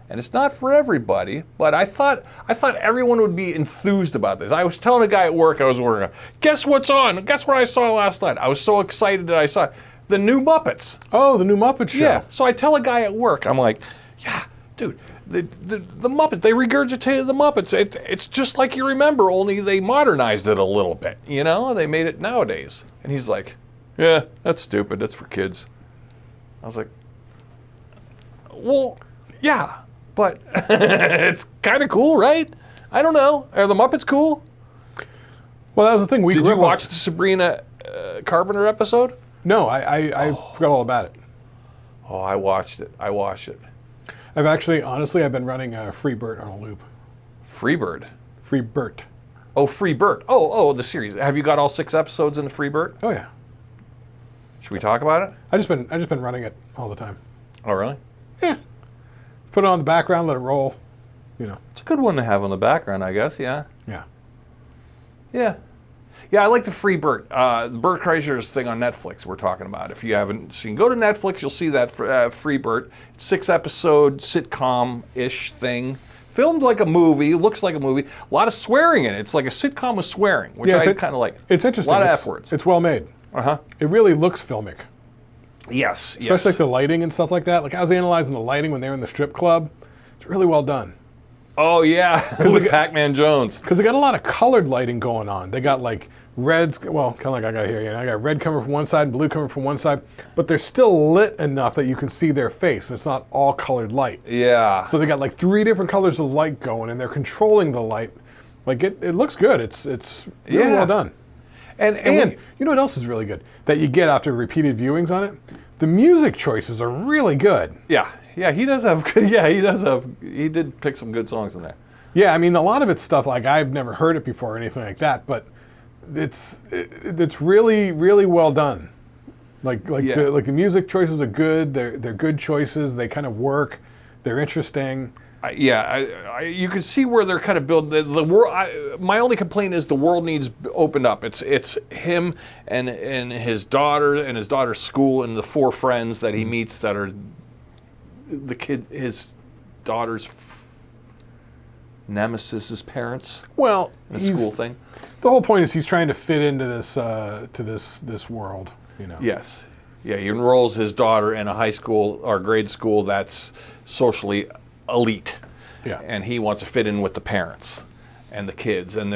And it's not for everybody, but I thought everyone would be enthused about this. I was telling a guy at work I was working on, guess what's on? Guess what I saw last night? I was so excited that I saw it. The new Muppets. Oh, the new Muppet Show. Yeah. So I tell a guy at work, I'm like, yeah, dude, the Muppets, they regurgitated the Muppets. It's just like you remember, only they modernized it a little bit. They made it nowadays. And he's like, yeah, that's stupid. That's for kids. I was like, well, yeah. But it's kind of cool, right? I don't know. Are the Muppets cool? Well, that was the thing. Did you watch the Sabrina Carpenter episode? No, I forgot all about it. Oh, I watched it. I've actually, honestly, I've been running Free Bert on a loop. Free Bird? Free Bert. Oh, Free Bert. Oh, the series. Have you got all 6 episodes in the Free Bert? Oh, yeah. Should we talk about it? I just been running it all the time. Oh, really? Yeah. Put it on the background, let it roll. It's a good one to have on the background, I guess. Yeah. Yeah. Yeah. Yeah, I like the free Bert. The Bert Kriesures thing on Netflix we're talking about. If you haven't seen, go to Netflix, you'll see that free Bert. It's 6-episode sitcom-ish thing. Filmed like a movie, looks like a movie. A lot of swearing in it. It's like a sitcom with swearing, which I kind of like. It's interesting. A lot of F words. It's well made. Uh-huh. It really looks filmic. Yes, Especially like the lighting and stuff like that. Like I was analyzing the lighting when they were in the strip club. It's really well done. Oh, yeah, with Pac-Man Jones. Because they got a lot of colored lighting going on. They got like reds, well, kind of like I got here. I got red coming from one side and blue coming from one side. But they're still lit enough that you can see their face. And it's not all colored light. Yeah. So they got like 3 different colors of light going, and they're controlling the light. Like it looks good. It's really well done. And you know what else is really good that you get after repeated viewings on it? The music choices are really good. Yeah. Yeah, he does have. Yeah, he did pick some good songs in there. Yeah, I mean, a lot of it's stuff like I've never heard it before or anything like that, but it's really really well done. The music choices are good. They're good choices. They kind of work. They're interesting. You can see where they're kind of building the world. My only complaint is the world needs opened up. It's him and his daughter and his daughter's school and the 4 friends that he meets that are his daughter's nemesis's parents. Well, the school thing. The whole point is he's trying to fit into this this world. Yes. Yeah, he enrolls his daughter in a high school or grade school that's socially elite. Yeah. And he wants to fit in with the parents and the kids, and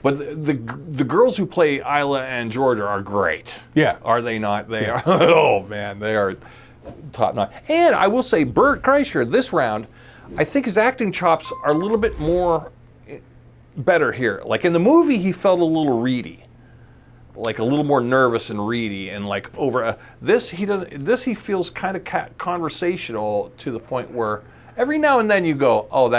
but the girls who play Isla and Georgia are great. Yeah. Are they not? They are. Oh man, they are top notch. And I will say, Bert Kreischer this round, I think his acting chops are a little bit more better here. Like in the movie, he felt a little reedy, like a little more nervous and reedy, and like over this he doesn't. This he feels kind of conversational to the point where every now and then you go, oh,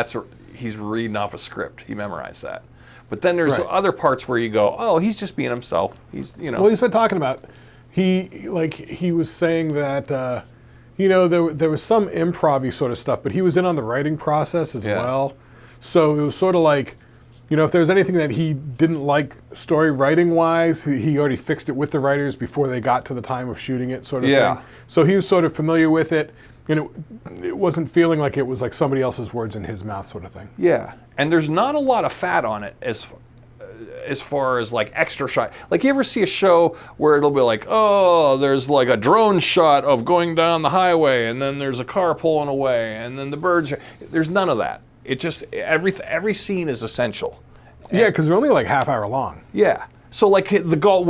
he's reading off a script. He memorized that. But then there's other parts where you go, oh, he's just being himself. Well, he's been talking about. He was saying that there was some improv-y sort of stuff, but he was in on the writing process as well. So it was sort of like, if there was anything that he didn't like story writing wise, he already fixed it with the writers before they got to the time of shooting it, sort of thing. So he was sort of familiar with it. And it wasn't feeling like it was like somebody else's words in his mouth, sort of thing. Yeah, and there's not a lot of fat on it as far as like extra shot. Like you ever see a show where it'll be like, oh, there's like a drone shot of going down the highway, and then there's a car pulling away, and then the birds. There's none of that. It just every scene is essential. Yeah, because they're only like half hour long. Yeah. So like the golf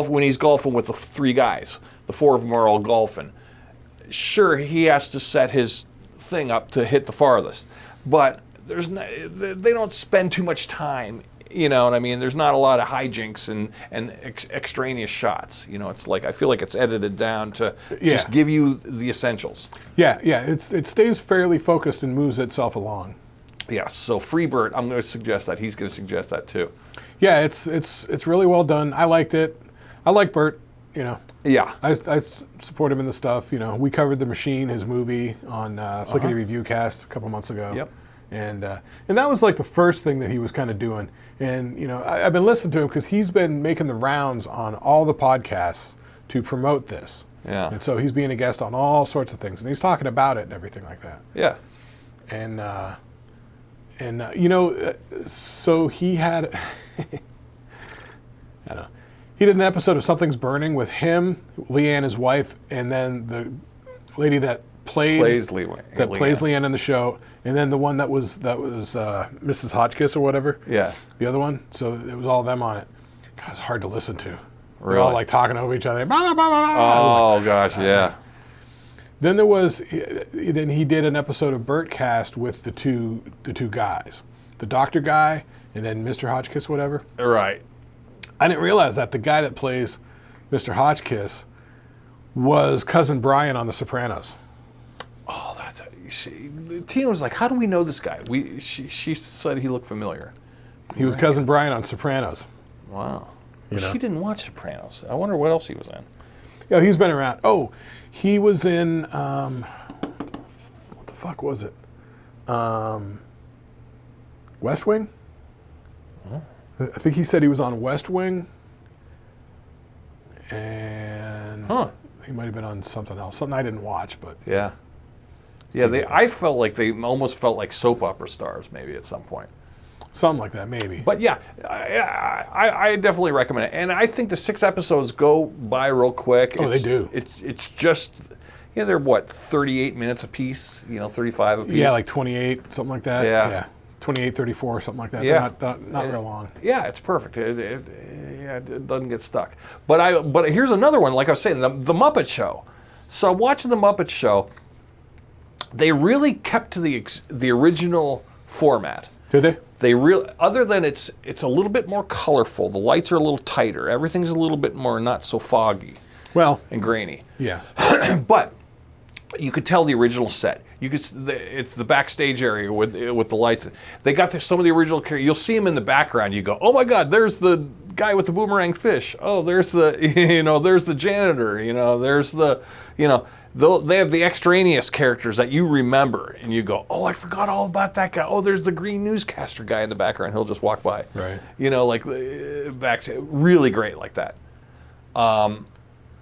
when he's golfing with the 3 guys, the 4 of them are all golfing. Sure, he has to set his thing up to hit the farthest, but they don't spend too much time. You know what I mean? There's not a lot of hijinks and extraneous shots. It's like I feel like it's edited down to just give you the essentials. Yeah. It stays fairly focused and moves itself along. Yes. So Free Bert, I'm going to suggest that. He's going to suggest that too. Yeah, it's really well done. I liked it. I like Bert. Yeah. I support him in the stuff. We covered The Machine, his movie, on Shlicketty DooCast a couple months ago. Yep. And that was like the first thing that he was kind of doing. And I've been listening to him because he's been making the rounds on all the podcasts to promote this. Yeah. And so he's being a guest on all sorts of things, and he's talking about it and everything like that. Yeah. So he had. I don't know. He did an episode of Something's Burning with him, Leanne, his wife, and then the lady that plays Leanne in the show, and then the one that was Mrs. Hotchkiss or whatever. Yeah. The other one. So it was all of them on it. God, it's hard to listen to. Really? They're all like talking over each other. Bah, bah, bah, bah. Oh gosh, yeah. Then he did an episode of Bert Cast with the two guys, the doctor guy, and then Mr. Hotchkiss, whatever. Right. I didn't realize that the guy that plays Mr. Hotchkiss was Cousin Brian on The Sopranos. Oh, Tina was like, "How do we know this guy?" She said he looked familiar. He was Cousin Brian on Sopranos. Wow. She didn't watch Sopranos. I wonder what else he was in. Yeah, he's been around. Oh, he was in, what the fuck was it? West Wing? I think he said he was on West Wing. And he might have been on something else. Something I didn't watch, but. Yeah. Yeah, I felt like they almost felt like soap opera stars maybe at some point. Something like that, maybe. But yeah, I definitely recommend it. And I think the 6 episodes go by real quick. Oh, they do. It's just, they're what, 38 minutes a piece, 35 a piece? Yeah, like 28, something like that. Yeah. 28, 34, something like that. Yeah. They're not real long. Yeah, it's perfect. It doesn't get stuck. But here's another one, like I was saying, the Muppet Show. So I'm watching the Muppet Show. They really kept to the original format. Did they? Other than it's a little bit more colorful. The lights are a little tighter. Everything's a little bit more not so foggy. Well, and grainy. Yeah. But you could tell the original set. It's the backstage area with the lights. They got some of the original characters. You'll see them in the background. You go, oh my God, there's the guy with the boomerang fish. Oh, there's the there's the janitor. There's the They have the extraneous characters that you remember, and you go, oh, I forgot all about that guy. Oh, there's the green newscaster guy in the background. He'll just walk by. Right. Like backstage. Really great like that.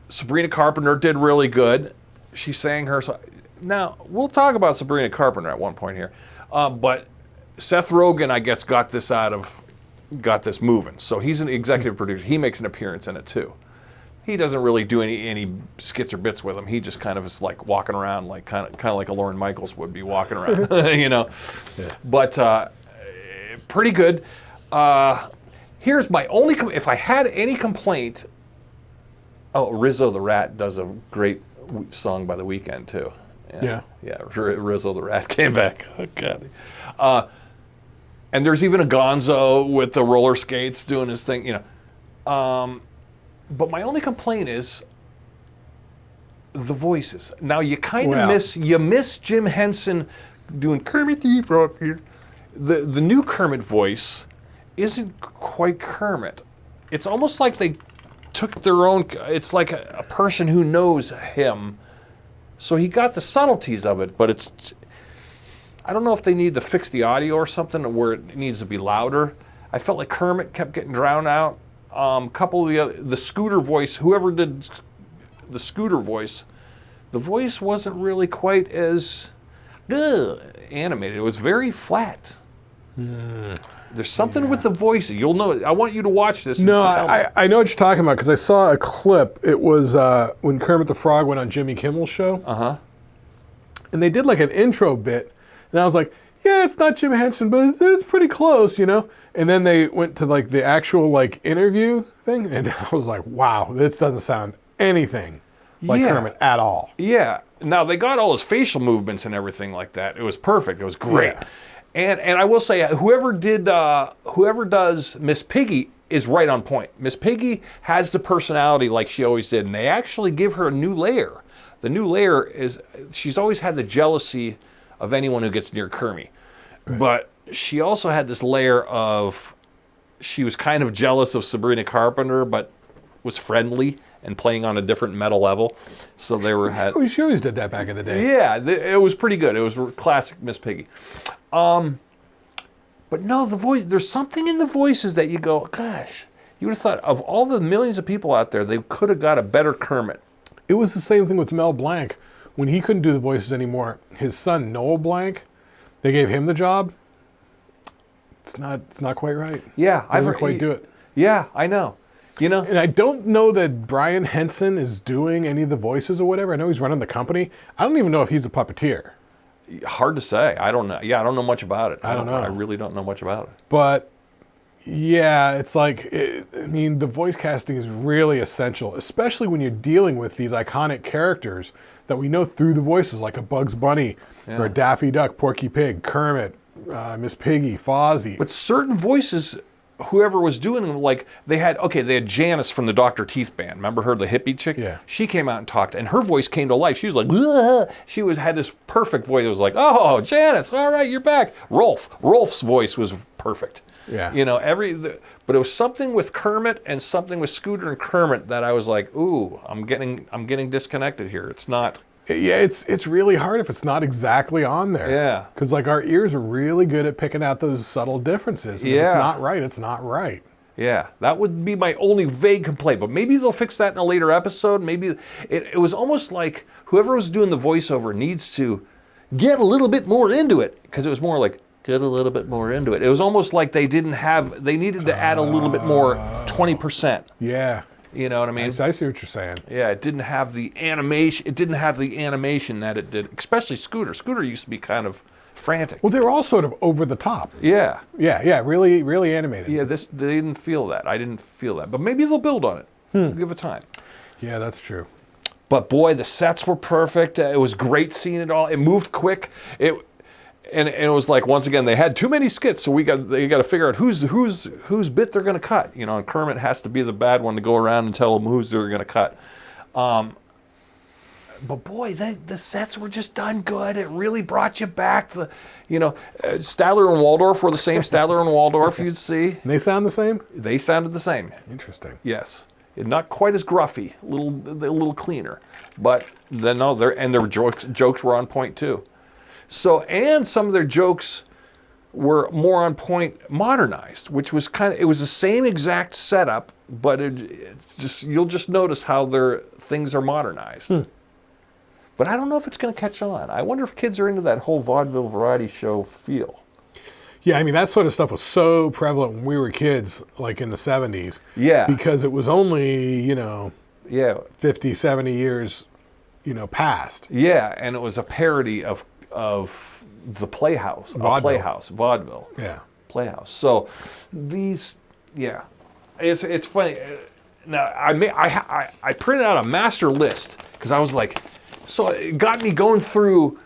Sabrina Carpenter did really good. She sang her song. Now, we'll talk about Sabrina Carpenter at one point here. But Seth Rogen, I guess, got this moving. So he's an executive producer. He makes an appearance in it, too. He doesn't really do any skits or bits with him. He just kind of is like walking around, like kind of like a Lorne Michaels would be walking around, Yeah. But pretty good. Here's my only if I had any complaint. Oh, Rizzo the Rat does a great song by The Weeknd too. Yeah. Rizzo the Rat came back. Oh God. And there's even a Gonzo with the roller skates doing his thing. But my only complaint is the voices. Now you kind of miss Jim Henson doing Kermit the Frog here. The new Kermit voice isn't quite Kermit. It's almost like they took their own. It's like a person who knows him, so he got the subtleties of it. But it's. I don't know if they need to fix the audio or something where it needs to be louder. I felt like Kermit kept getting drowned out. Couple of the Scooter voice, whoever did the Scooter voice, the voice wasn't really quite as animated. It was very flat. There's something with the voice. You'll know. I want you to watch this. No, I know what you're talking about because I saw a clip. It was when Kermit the Frog went on Jimmy Kimmel's show. And they did like an intro bit, and I was like, yeah, it's not Jim Henson, but it's pretty close, And then they went to like the actual like interview thing, and I was like, wow, this doesn't sound anything like Kermit at all. Yeah. Now they got all his facial movements and everything like that. It was perfect. It was great. Yeah. And I will say, whoever does Miss Piggy is right on point. Miss Piggy has the personality like she always did, and they actually give her a new layer. The new layer is she's always had the jealousy of anyone who gets near Kermit. Right. But she also had this layer of, she was kind of jealous of Sabrina Carpenter, but was friendly and playing on a different metal level. So they were she always did that back in the day. Yeah, it was pretty good. It was classic Miss Piggy. But no, the voice. There's something in the voices that you go, gosh, you would have thought of all the millions of people out there, they could have got a better Kermit. It was the same thing with Mel Blanc. When he couldn't do the voices anymore, his son Noel Blanc, they gave him the job. It's not quite right. Yeah, I doesn't quite do it. Yeah, I know. And I don't know that Brian Henson is doing any of the voices or whatever. I know he's running the company. I don't even know if he's a puppeteer. Hard to say. I don't know. Yeah, I don't know much about it. I don't know. I really don't know much about it. But yeah, it's like, the voice casting is really essential, especially when you're dealing with these iconic characters that we know through the voices, like a Bugs Bunny or a Daffy Duck, Porky Pig, Kermit, Miss Piggy, Fozzie. But certain voices whoever was doing them, like they had Janice from the Dr. Teeth band. Remember her, the hippie chick? Yeah. She came out and talked, and her voice came to life. She was like, "Ugh." She had this perfect voice. It was like, "Oh, Janice, all right, you're back." Rolf's voice was perfect. Yeah. But it was something with Kermit and something with Scooter and Kermit that I was like, "Ooh, I'm getting disconnected here." It's not. Yeah, it's really hard if it's not exactly on there. Yeah. Because like our ears are really good at picking out those subtle differences. And if it's not right, it's not right. Yeah, that would be my only vague complaint. But maybe they'll fix that in a later episode. Maybe it was almost like whoever was doing the voiceover needs to get a little bit more into it, because it was more like get a little bit more into it. It was almost like they needed to add a little bit more, 20%. Yeah. You know what I mean? I see what you're saying. Yeah, it didn't have the animation. It didn't have the animation that it did, especially Scooter. Scooter used to be kind of frantic. Well, they were all sort of over the top. Yeah. Yeah, really, really animated. Yeah, they didn't feel that. I didn't feel that. But maybe they'll build on it. Give it time. Yeah, that's true. But boy, the sets were perfect. It was great seeing it all. It moved quick. And it was like, once again, they had too many skits, so they got to figure out whose bit they're going to cut. You know, and Kermit has to be the bad one to go around and tell them who's they're going to cut. But boy, the sets were just done good. It really brought you back. Statler and Waldorf were the same Statler and Waldorf you'd see. And they sound the same? They sounded the same. Interesting. Yes. Not quite as gruffy, a little cleaner. But then their jokes were on point too. So, and some of their jokes were more on point modernized, which was it was the same exact setup, but you'll just notice how their things are modernized. But I don't know if it's going to catch on. I wonder if kids are into that whole vaudeville variety show feel. Yeah, I mean, that sort of stuff was so prevalent when we were kids, like in the 70s. Yeah. Because it was only, 50, 70 years, past. Yeah, and it was a parody of the Playhouse, vaudeville. Yeah. Playhouse. So these, it's funny. Now I printed out a master list because I was like, so it got me going through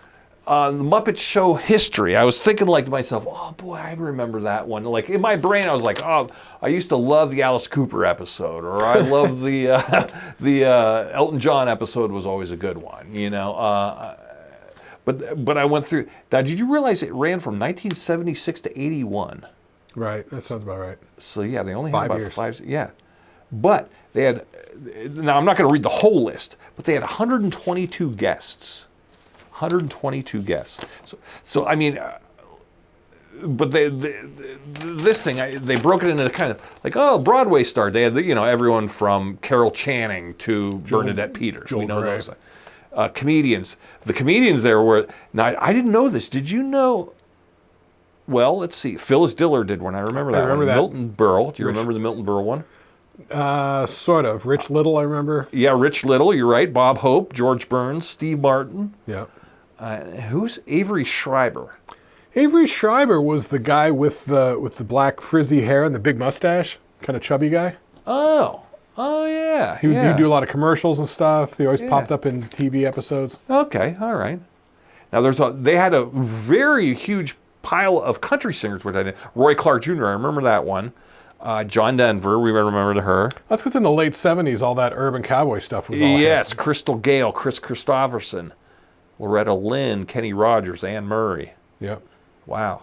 the Muppet Show history. I was thinking like to myself, oh boy, I remember that one. Like in my brain, I was like, oh, I used to love the Alice Cooper episode, or I love the Elton John episode was always a good one, But I went through. Now, did you realize it ran from 1976 to 81? Right, that sounds about right. So yeah, they only had 5 about years. 5. Yeah, but they had. Now I'm not going to read the whole list, but they had 122 guests. 122 guests. So I mean, but this thing they broke it into kind of like Broadway star. They had everyone from Carol Channing to Bernadette Peters. We know those. Comedians. The comedians there were. Now I didn't know this. Did you know? Well, let's see. Phyllis Diller did one. I remember that. That. Milton Berle. Do you remember the Milton Berle one? Sort of. Rich Little, I remember. Yeah, Rich Little. You're right. Bob Hope, George Burns, Steve Martin. Yeah. Who's Avery Schreiber? Avery Schreiber was the guy with the black frizzy hair and the big mustache, kind of chubby guy. Oh yeah. He would do a lot of commercials and stuff. He always popped up in TV episodes. Okay, all right. Now they had a very huge pile of country singers, which I did. Roy Clark Jr. I remember that one. John Denver, we remember her. That's because in the late 70s, all that urban cowboy stuff was all Yes, hit. Crystal Gale, Chris Christopherson, Loretta Lynn, Kenny Rogers, Anne Murray. Yep. Wow.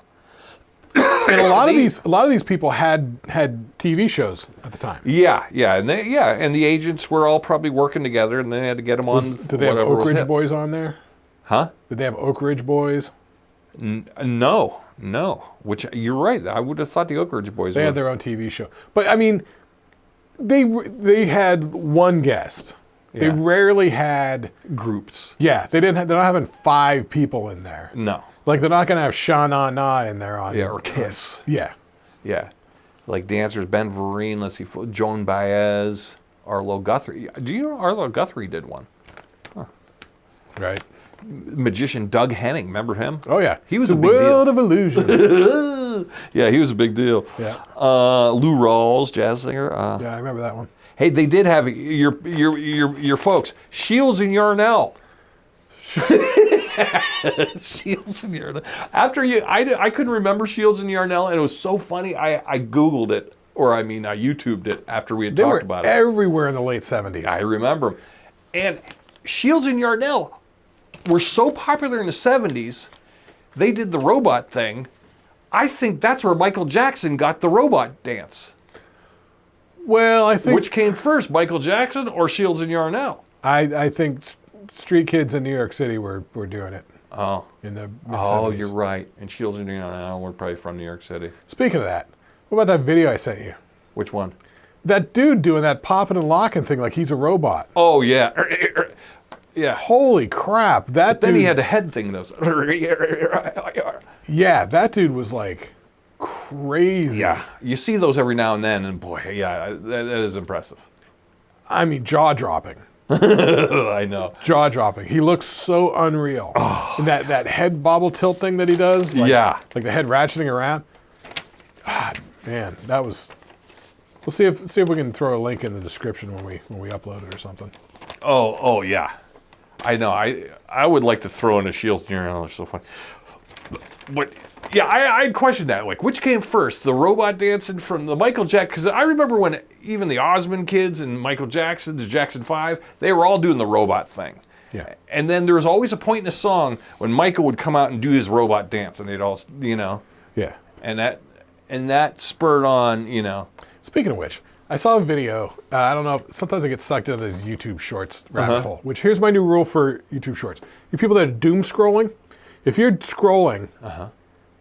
And a lot of these people had TV shows at the time. Yeah, and the agents were all probably working together, and they had to get them on. Did they have Oak Ridge Boys on there? Huh? Did they have Oak Ridge Boys? No. Which you're right. I would have thought the Oak Ridge Boys. They had their own TV show, but I mean, they had one guest. They rarely had groups. Yeah, they're not having 5 people in there. No. Like they're not going to have Sha Na Na in there on. Yeah, or Kiss. Yeah. Like dancers, Ben Vereen. Let's see, Joan Baez, Arlo Guthrie. Do you know Arlo Guthrie did one? Huh. Right. Magician Doug Henning, remember him? Oh yeah, he was the a big deal. World of Illusion. Yeah, he was a big deal. Yeah. Lou Rawls, jazz singer. Yeah, I remember that one. Hey, they did have your folks, Shields and Yarnell. Shields and Yarnell. I couldn't remember Shields and Yarnell, and it was so funny. I Googled it or I YouTubed it after we had They were talked about it. everywhere in the late 70s. I remember them. And Shields and Yarnell were so popular in the 70s, they did the robot thing. I think that's where Michael Jackson got the robot dance. Well, I think... Which came first, Michael Jackson or Shields and Yarnell? I think street kids in New York City were doing it. Oh. In the mid-70s. Oh, you're right. And Shields and Yarnell were probably from New York City. Speaking of that, what about that video I sent you? Which one? That dude doing that popping and locking thing like he's a robot. Oh, yeah. Yeah. Holy crap. That Then dude, he had the head thing, though. yeah, that dude was like crazy. Yeah. You see those every now and then, and boy, yeah, that is impressive. I mean, jaw-dropping. I know. Jaw-dropping. He looks so unreal. Oh. And that head bobble tilt thing that he does. Like, yeah. Like the head ratcheting around. God, man, that was... We'll see if we can throw a link in the description when we upload it or something. Oh yeah. I know. I would like to throw in a Shields and Yarnell. It's so fun. But yeah, I questioned that. Like, which came first, the robot dancing from the Michael Jackson? Because I remember when even the Osmond kids and Michael Jackson, the Jackson 5, they were all doing the robot thing. Yeah. And then there was always a point in the song when Michael would come out and do his robot dance, and they'd all, Yeah. And that spurred on, Speaking of which, I saw a video. I don't know. Sometimes I get sucked into these YouTube Shorts rabbit hole. Which here's my new rule for YouTube Shorts: you people that are doom scrolling, if you're scrolling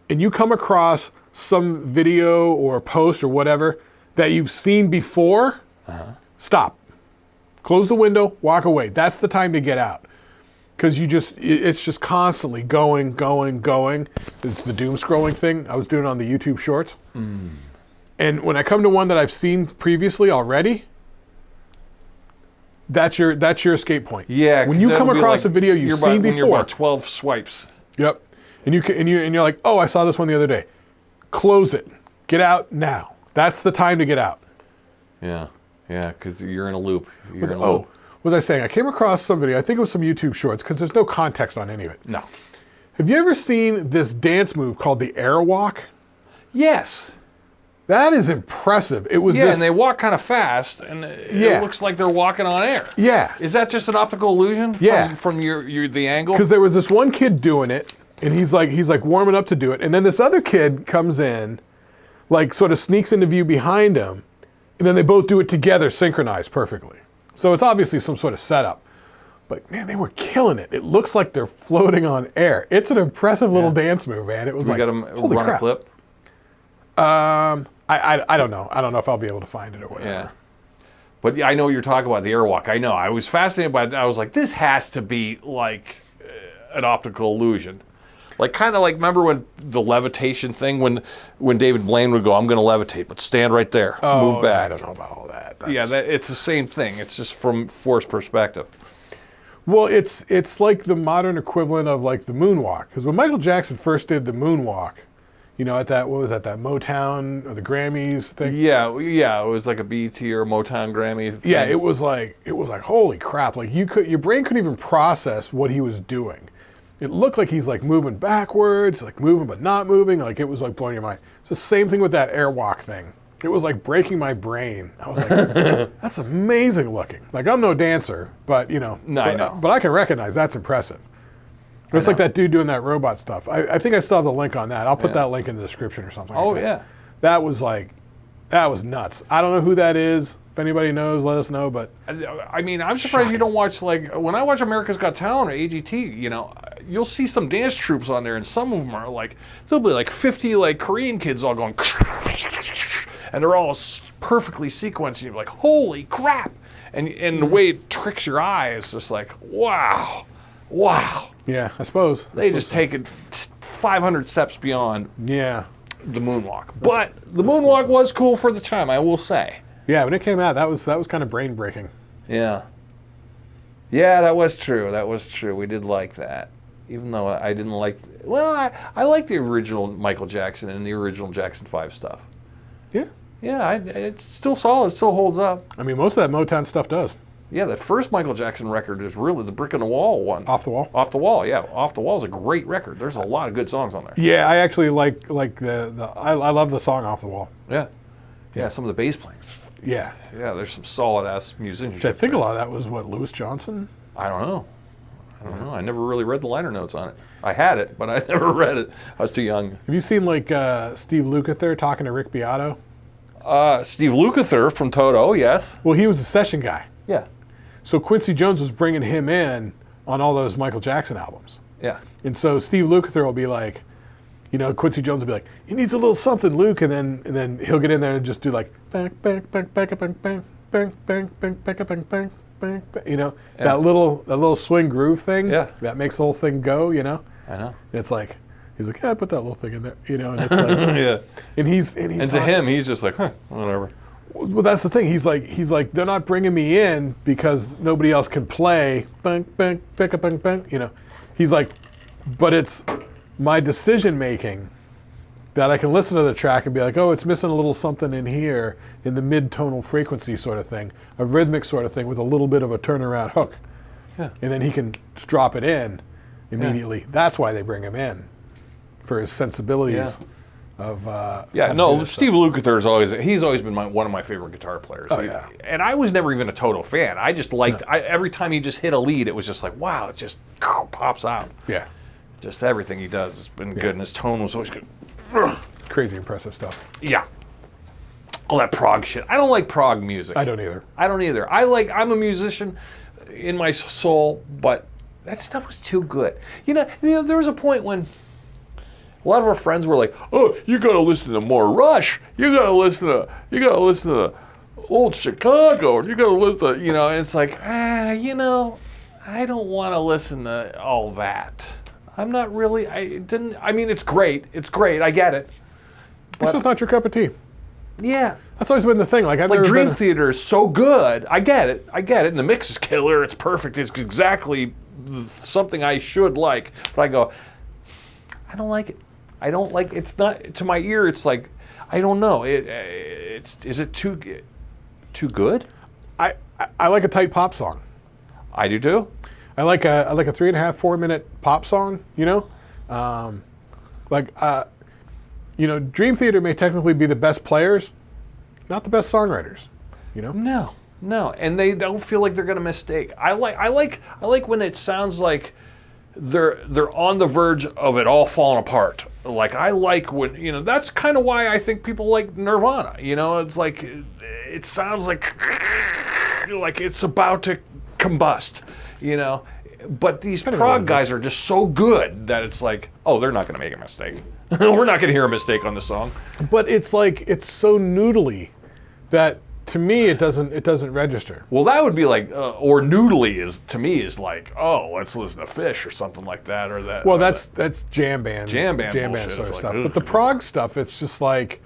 and you come across some video or post or whatever that you've seen before, stop, close the window, walk away. That's the time to get out, because it's just constantly going. It's the doom scrolling thing. I was doing on the YouTube Shorts. And when I come to one that I've seen previously already, that's your escape point. Yeah. When you come across a video you've seen before, you're about 12 swipes. Yep. And you're like, oh, I saw this one the other day. Close it. Get out now. That's the time to get out. Yeah. Yeah, because you're in a loop. What was I saying? I came across some video. I think it was some YouTube Shorts, because there's no context on any of it. No. Have you ever seen this dance move called the airwalk? Yes. That is impressive. It was and they walk kind of fast, and it looks like they're walking on air. Yeah. Is that just an optical illusion? Yeah. From the angle? Because there was this one kid doing it, and he's like warming up to do it, and then this other kid comes in, like sort of sneaks into view behind him, and then they both do it together, synchronized perfectly. So it's obviously some sort of setup. But man, they were killing it. It looks like they're floating on air. It's an impressive little dance move, man. It was we got them holy run crap. A clip? I don't know. I don't know if I'll be able to find it or whatever. Yeah. But yeah, I know what you're talking about, the airwalk. I know. I was fascinated by it. I was like, this has to be like an optical illusion. Like, kind of like, remember when the levitation thing, when David Blaine would go, I'm going to levitate, but stand right there, move back. I don't know about all that. It's the same thing. It's just from force perspective. Well, it's like the modern equivalent of like the moonwalk. Because when Michael Jackson first did the moonwalk, at that Motown or the Grammys thing? Yeah, it was like a BET or a Motown Grammy thing. Yeah, it was like holy crap! Like your brain couldn't even process what he was doing. It looked like he's like moving backwards, like moving but not moving. Like it was like blowing your mind. It's the same thing with that airwalk thing. It was like breaking my brain. I was like, that's amazing looking. Like I'm no dancer, but I know. But I can recognize that's impressive. It's like that dude doing that robot stuff. I think I still have the link on that. I'll put that link in the description or something. Oh, like that. yeah. That was nuts. I don't know who that is. If anybody knows, let us know. But I mean, I'm surprised you don't watch, like, when I watch America's Got Talent or AGT, you'll see some dance troops on there, and some of them are like, there'll be like 50 like Korean kids all going, and they're all perfectly sequenced, and you're like, holy crap! And the way it tricks your eye is just like, wow. yeah, I suppose. They just take it 500 steps beyond the moonwalk. But the moonwalk was cool for the time, I will say. Yeah, when it came out, that was kind of brain breaking. Yeah. Yeah, that was true. We did like that. Even though I didn't like... I like the original Michael Jackson and the original Jackson 5 stuff. Yeah. Yeah, it's still solid. It still holds up. I mean, most of that Motown stuff does. Yeah, the first Michael Jackson record is really the Brick in the Wall one. Off the Wall? Off the Wall, yeah. Off the Wall is a great record. There's a lot of good songs on there. Yeah, I actually like I love the song Off the Wall. Yeah. Yeah, some of the bass players. Yeah. Yeah, there's some solid ass musicians. Which I think a lot of that was what, Louis Johnson? I don't know. I never really read the liner notes on it. I had it, but I never read it. I was too young. Have you seen like Steve Lukather talking to Rick Beato? Steve Lukather from Toto, yes. Well, he was a session guy. Yeah. So Quincy Jones was bringing him in on all those Michael Jackson albums. Yeah. And so Steve Lukather will be like, Quincy Jones will be like, he needs a little something, Luke, and then he'll get in there and just do like bang bang bang bang bang bang bang bang bang bang bang bang bang, that little swing groove thing. Yeah. That makes the whole thing go. I know. And it's like he's like, yeah, put that little thing in there. And it's like, yeah. And he's to him, he's just like, whatever. Well, that's the thing. He's like, they're not bringing me in because nobody else can play. Bang, bang, bang, bang, bang. He's like, but it's my decision making that I can listen to the track and be like, oh, it's missing a little something in here in the mid-tonal frequency sort of thing, a rhythmic sort of thing with a little bit of a turnaround hook. Yeah. And then he can just drop it in immediately. Yeah. That's why they bring him in, for his sensibilities. Yeah. Steve Lukather he's always been one of my favorite guitar players. Oh, yeah. And I was never even a Toto fan. I just liked every time he just hit a lead, it was just like, wow, it just pops out. Yeah. Just everything he does has been good, and his tone was always good. Crazy impressive stuff. Yeah. All that prog shit. I don't like prog music. I don't either. I'm a musician in my soul, but that stuff was too good. There was a point when a lot of our friends were like, "Oh, you gotta listen to more Rush. You gotta listen to old Chicago. You gotta listen to, and it's like, I don't want to listen to all that. I'm not really. It's great. It's great. I get it. But it's not your cup of tea. Yeah, that's always been the thing. Like Dream Theater is so good. I get it. And the mix is killer. It's perfect. It's exactly something I should like. But I go, I don't like it. I don't like. It's not to my ear. It's like, I don't know. Is it too good? I like a tight pop song. I do too. I like a 3.5, 4 minute pop song. Dream Theater may technically be the best players, not the best songwriters. No, and they don't feel like they're going to mistake. I like when it sounds like they're on the verge of it all falling apart. Like I like when that's kind of why I think people like Nirvana. It's like it sounds like it's about to combust. But these prog guys are just so good that it's like, oh, they're not going to make a mistake. We're not going to hear a mistake on the song. But it's like it's so noodly that to me it doesn't register. Well, that would be like, or noodly is like, oh, let's listen to Fish or something like that, or that. Well, that's jam band bullshit. Sort of like, stuff. ugh. But the prog stuff, it's just like,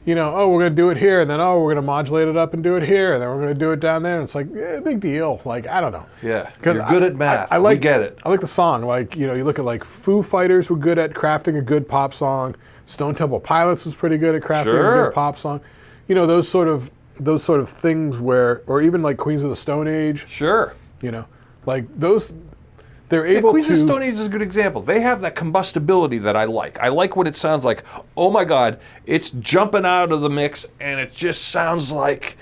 oh, we're going to do it here, and then we're going to modulate it up and do it here, and then we're going to do it down there, and it's like, big deal. Like, I don't know. Yeah, you're good at math. We get it. I like the song. Like, you look at like Foo Fighters were good at crafting a good pop song. Stone Temple Pilots was pretty good at crafting a good pop song. Those sort of things where, or even like Queens of the Stone Age. Sure. Like those. They're able Queens of the Stone Age is a good example. They have that combustibility that I like. I like when it sounds like, oh my God, it's jumping out of the mix and it just sounds like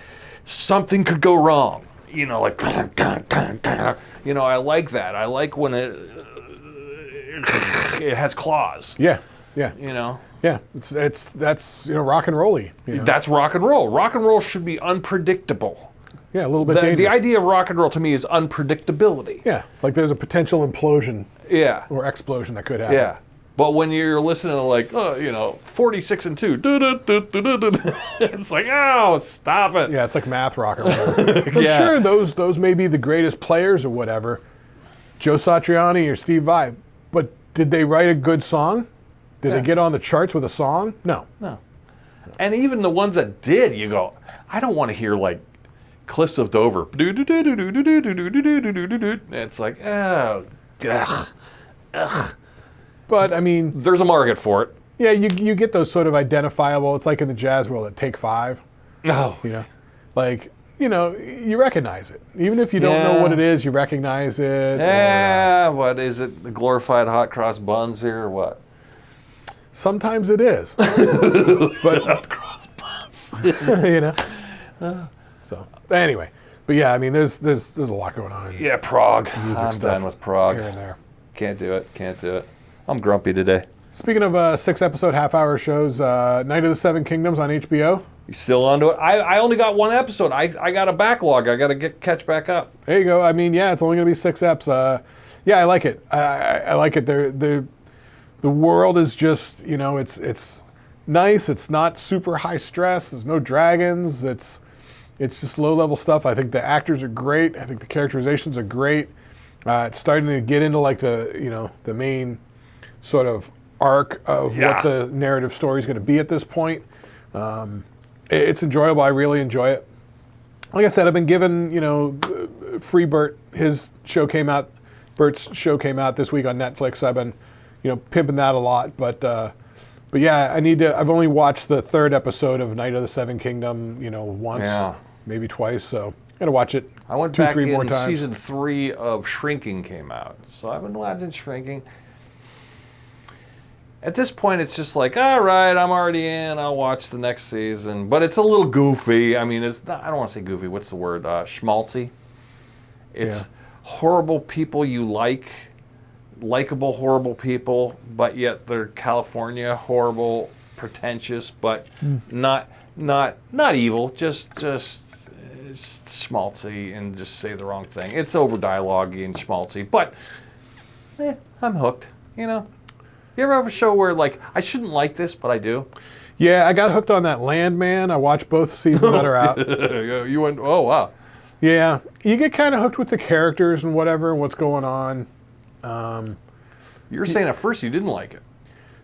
something could go wrong. Like, I like that. I like when it has claws. Yeah. Yeah, that's rock and roll-y. That's rock and roll. Rock and roll should be unpredictable. Yeah, a little bit dangerous. The idea of rock and roll to me is unpredictability. Yeah, like there's a potential implosion. Yeah. Or explosion that could happen. Yeah. But when you're listening to like, 46 and 2, it's like, oh, stop it. Yeah, it's like math rock or whatever. But sure, those may be the greatest players or whatever, Joe Satriani or Steve Vai, but did they write a good song? Did they get on the charts with a song? No. And even the ones that did, you go, I don't want to hear like Cliffs of Dover. It's like, oh, ugh. But I mean, there's a market for it. Yeah, you get those sort of identifiable. It's like in the jazz world at Take 5. Oh, you recognize it. Even if you don't know what it is, you recognize it. Yeah, what is it? The glorified hot cross buns here or what? Sometimes it is. But hot cross buns. Yes. You know. So anyway, but yeah, I mean, there's a lot going on. Yeah, prog. Music I'm stuff done with prog. here and there. Can't do it. I'm grumpy today. Speaking of 6-episode half-hour shows, Night of the Seven Kingdoms on HBO. You still onto it? I only got one episode. I got a backlog. I got to catch back up. There you go. I mean, yeah, it's only going to be 6 eps. Yeah, I like it. I like it. The world is just, you know, it's nice. It's not super high stress. There's no dragons. It's just low-level stuff. I think the actors are great. I think the characterizations are great. It's starting to get into like the main sort of arc of what the narrative story is going to be at this point. It's enjoyable. I really enjoy it. Like I said, I've been given, free Bert. Bert's show came out this week on Netflix. I've been, pimping that a lot. But yeah, I've only watched the 3rd episode of Night of the Seven Kingdom, once, maybe twice. So I got to watch it. I went 2, back 3 more in times. season 3 of Shrinking came out. So I've been watching Shrinking. At this point, it's just like, all right, I'm already in. I'll watch the next season. But it's a little goofy. I mean, it's not, I don't want to say goofy. What's the word? Schmaltzy. It's horrible people you like, likable horrible people, but yet they're California horrible, pretentious, but not evil. Just schmaltzy and just say the wrong thing. It's over dialogue-y and schmaltzy, but I'm hooked. You ever have a show where, like, I shouldn't like this, but I do? Yeah, I got hooked on that Landman. I watched both seasons that are out. You went, oh, wow. Yeah, you get kind of hooked with the characters and whatever, and what's going on. You were saying at first you didn't like it.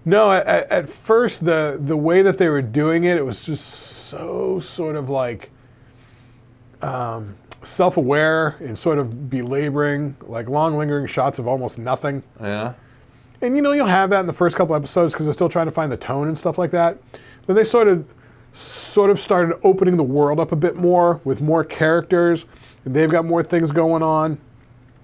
No, at first, the way that they were doing it, it was just so sort of like self-aware and sort of belaboring, like long lingering shots of almost nothing. Yeah. And you'll have that in the first couple episodes because they're still trying to find the tone and stuff like that. Then they sort of started opening the world up a bit more with more characters, and they've got more things going on.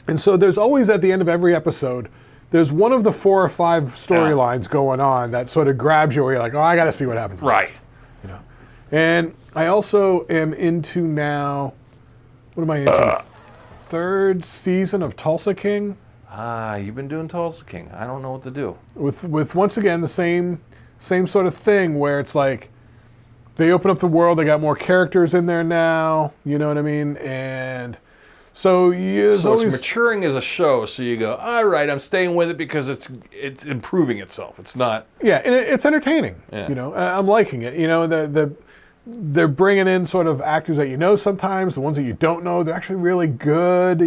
And so there's always at the end of every episode, there's one of the 4 or 5 storylines going on that sort of grabs you where you're like, oh, I got to see what happens next. Right. And I also am into now, what am I into? 3rd season of Tulsa King. You've been doing Tulsa King. I don't know what to do. With once again the same sort of thing where it's like they open up the world, they got more characters in there now, you know what I mean? And so it's maturing as a show, so you go, all right, I'm staying with it because it's improving itself. It's not... Yeah, and it's entertaining, Yeah. I'm liking it. They're bringing in sort of actors that sometimes, the ones that you don't know, they're actually really good,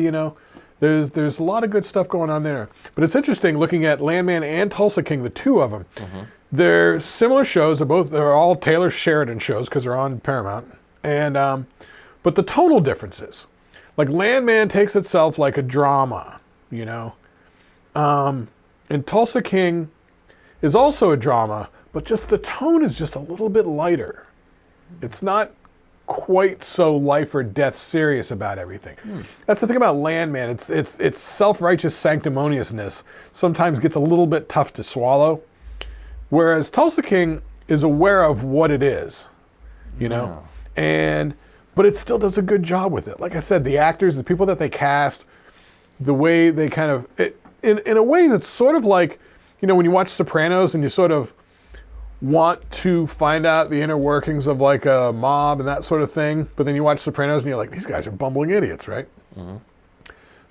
There's a lot of good stuff going on there. But it's interesting looking at Landman and Tulsa King, the 2 of them. Mm-hmm. They're similar shows. They're all Taylor Sheridan shows because they're on Paramount. And but the tonal differences. Like Landman takes itself like a drama, And Tulsa King is also a drama, but just the tone is just a little bit lighter. It's not quite so life or death serious about everything. That's the thing about Landman. It's self-righteous sanctimoniousness sometimes gets a little bit tough to swallow, whereas Tulsa King is aware of what it is, but it still does a good job with it. Like I said, the actors, the people that they cast, the way they kind of, in a way it's sort of like, when you watch Sopranos and you sort of want to find out the inner workings of like a mob and that sort of thing, but then you watch Sopranos and you're like, these guys are bumbling idiots, right? Mm-hmm.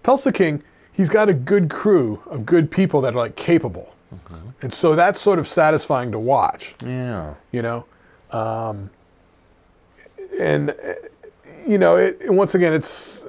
Tulsa King, he's got a good crew of good people that are like capable. Mm-hmm. And so that's sort of satisfying to watch. Yeah. And once again, it's,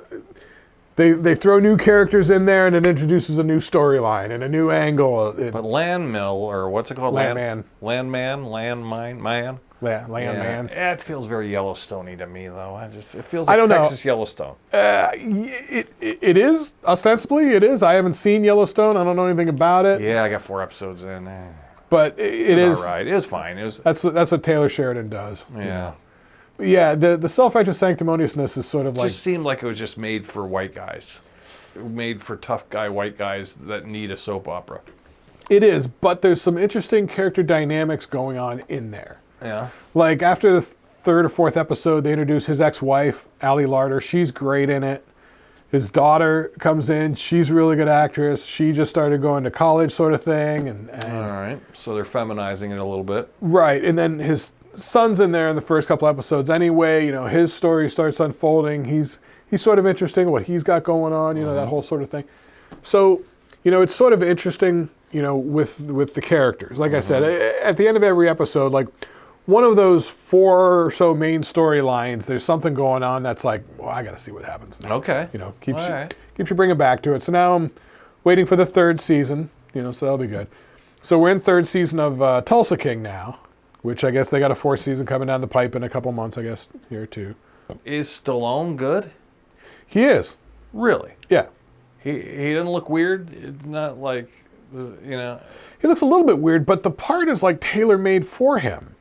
they throw new characters in there and it introduces a new storyline and a new angle. But Landmill, or what's it called? Landman. Landman? Landman. Yeah, it feels very Yellowstone-y to me, though. It feels like Texas Yellowstone. It is, ostensibly, it is. I haven't seen Yellowstone. I don't know anything about it. Yeah, I got 4 episodes in. But it is all right. It was fine. That's what Taylor Sheridan does. Yeah. Yeah, the self-righteous sanctimoniousness is sort of like... It just seemed like it was just made for white guys. Made for tough guy white guys that need a soap opera. It is, but there's some interesting character dynamics going on in there. Yeah. Like after the third or fourth episode, they introduce his ex-wife, Allie Larder. She's great in it. His daughter comes in. She's a really good actress. She just started going to college sort of thing. And all right. So they're feminizing it a little bit. Right. And then his son's in there in the first couple episodes anyway. His story starts unfolding. He's sort of interesting, what he's got going on, that whole sort of thing. So, it's sort of interesting, with the characters. Like I said, at the end of every episode, like, one of those 4 or so main storylines, there's something going on that's like, well, I got to see what happens next. Okay. Keeps you bringing back to it. So now I'm waiting for the 3rd season, so that'll be good. So we're in 3rd season of Tulsa King now, which I guess they got a 4th season coming down the pipe in a couple months, I guess, here too. Is Stallone good? He is. Really? Yeah. He doesn't look weird? It's not like, He looks a little bit weird, but the part is like tailor-made for him.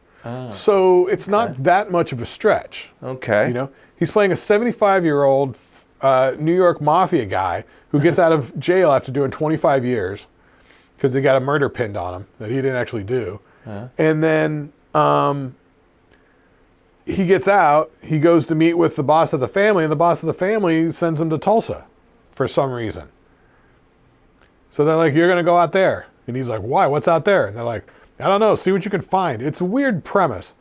So it's not that much of a stretch. Okay. He's playing a 75-year-old New York mafia guy who gets out of jail after doing 25 years because they got a murder pinned on him that he didn't actually do. And then he gets out, he goes to meet with the boss of the family, and the boss of the family sends him to Tulsa for some reason. So they're like, you're going to go out there. And he's like, why? What's out there? And they're like, I don't know. See what you can find. It's a weird premise.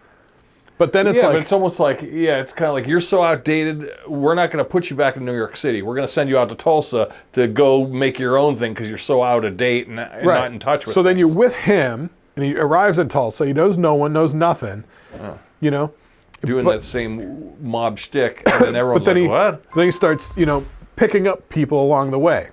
But then it's but it's almost like, it's kind of like, you're so outdated, we're not going to put you back in New York City. We're going to send you out to Tulsa to go make your own thing because you're so out of date and not in touch with So things. then you're with him, and he arrives in Tulsa. He knows no one, knows nothing, Doing that same mob shtick, and then everyone's like, what? Then he starts, picking up people along the way,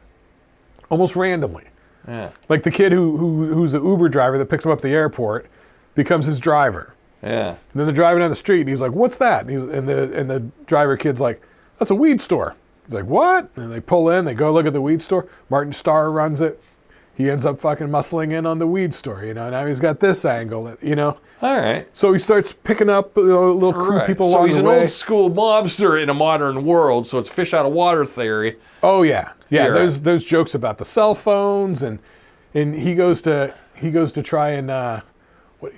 almost randomly. Yeah. Like the kid who's the Uber driver that picks him up at the airport becomes his driver. Yeah. And then they're driving down the street, and he's like, what's that? And the driver kid's like, that's a weed store. He's like, what? And they pull in, they go look at the weed store. Martin Starr runs it. He ends up fucking muscling in on the weed store, Now he's got this angle, All right. So he starts picking up little crew people along the way. So he's an old school mobster in a modern world, so it's fish out of water theory. Oh, yeah. Yeah, there's jokes about the cell phones, and he goes to try and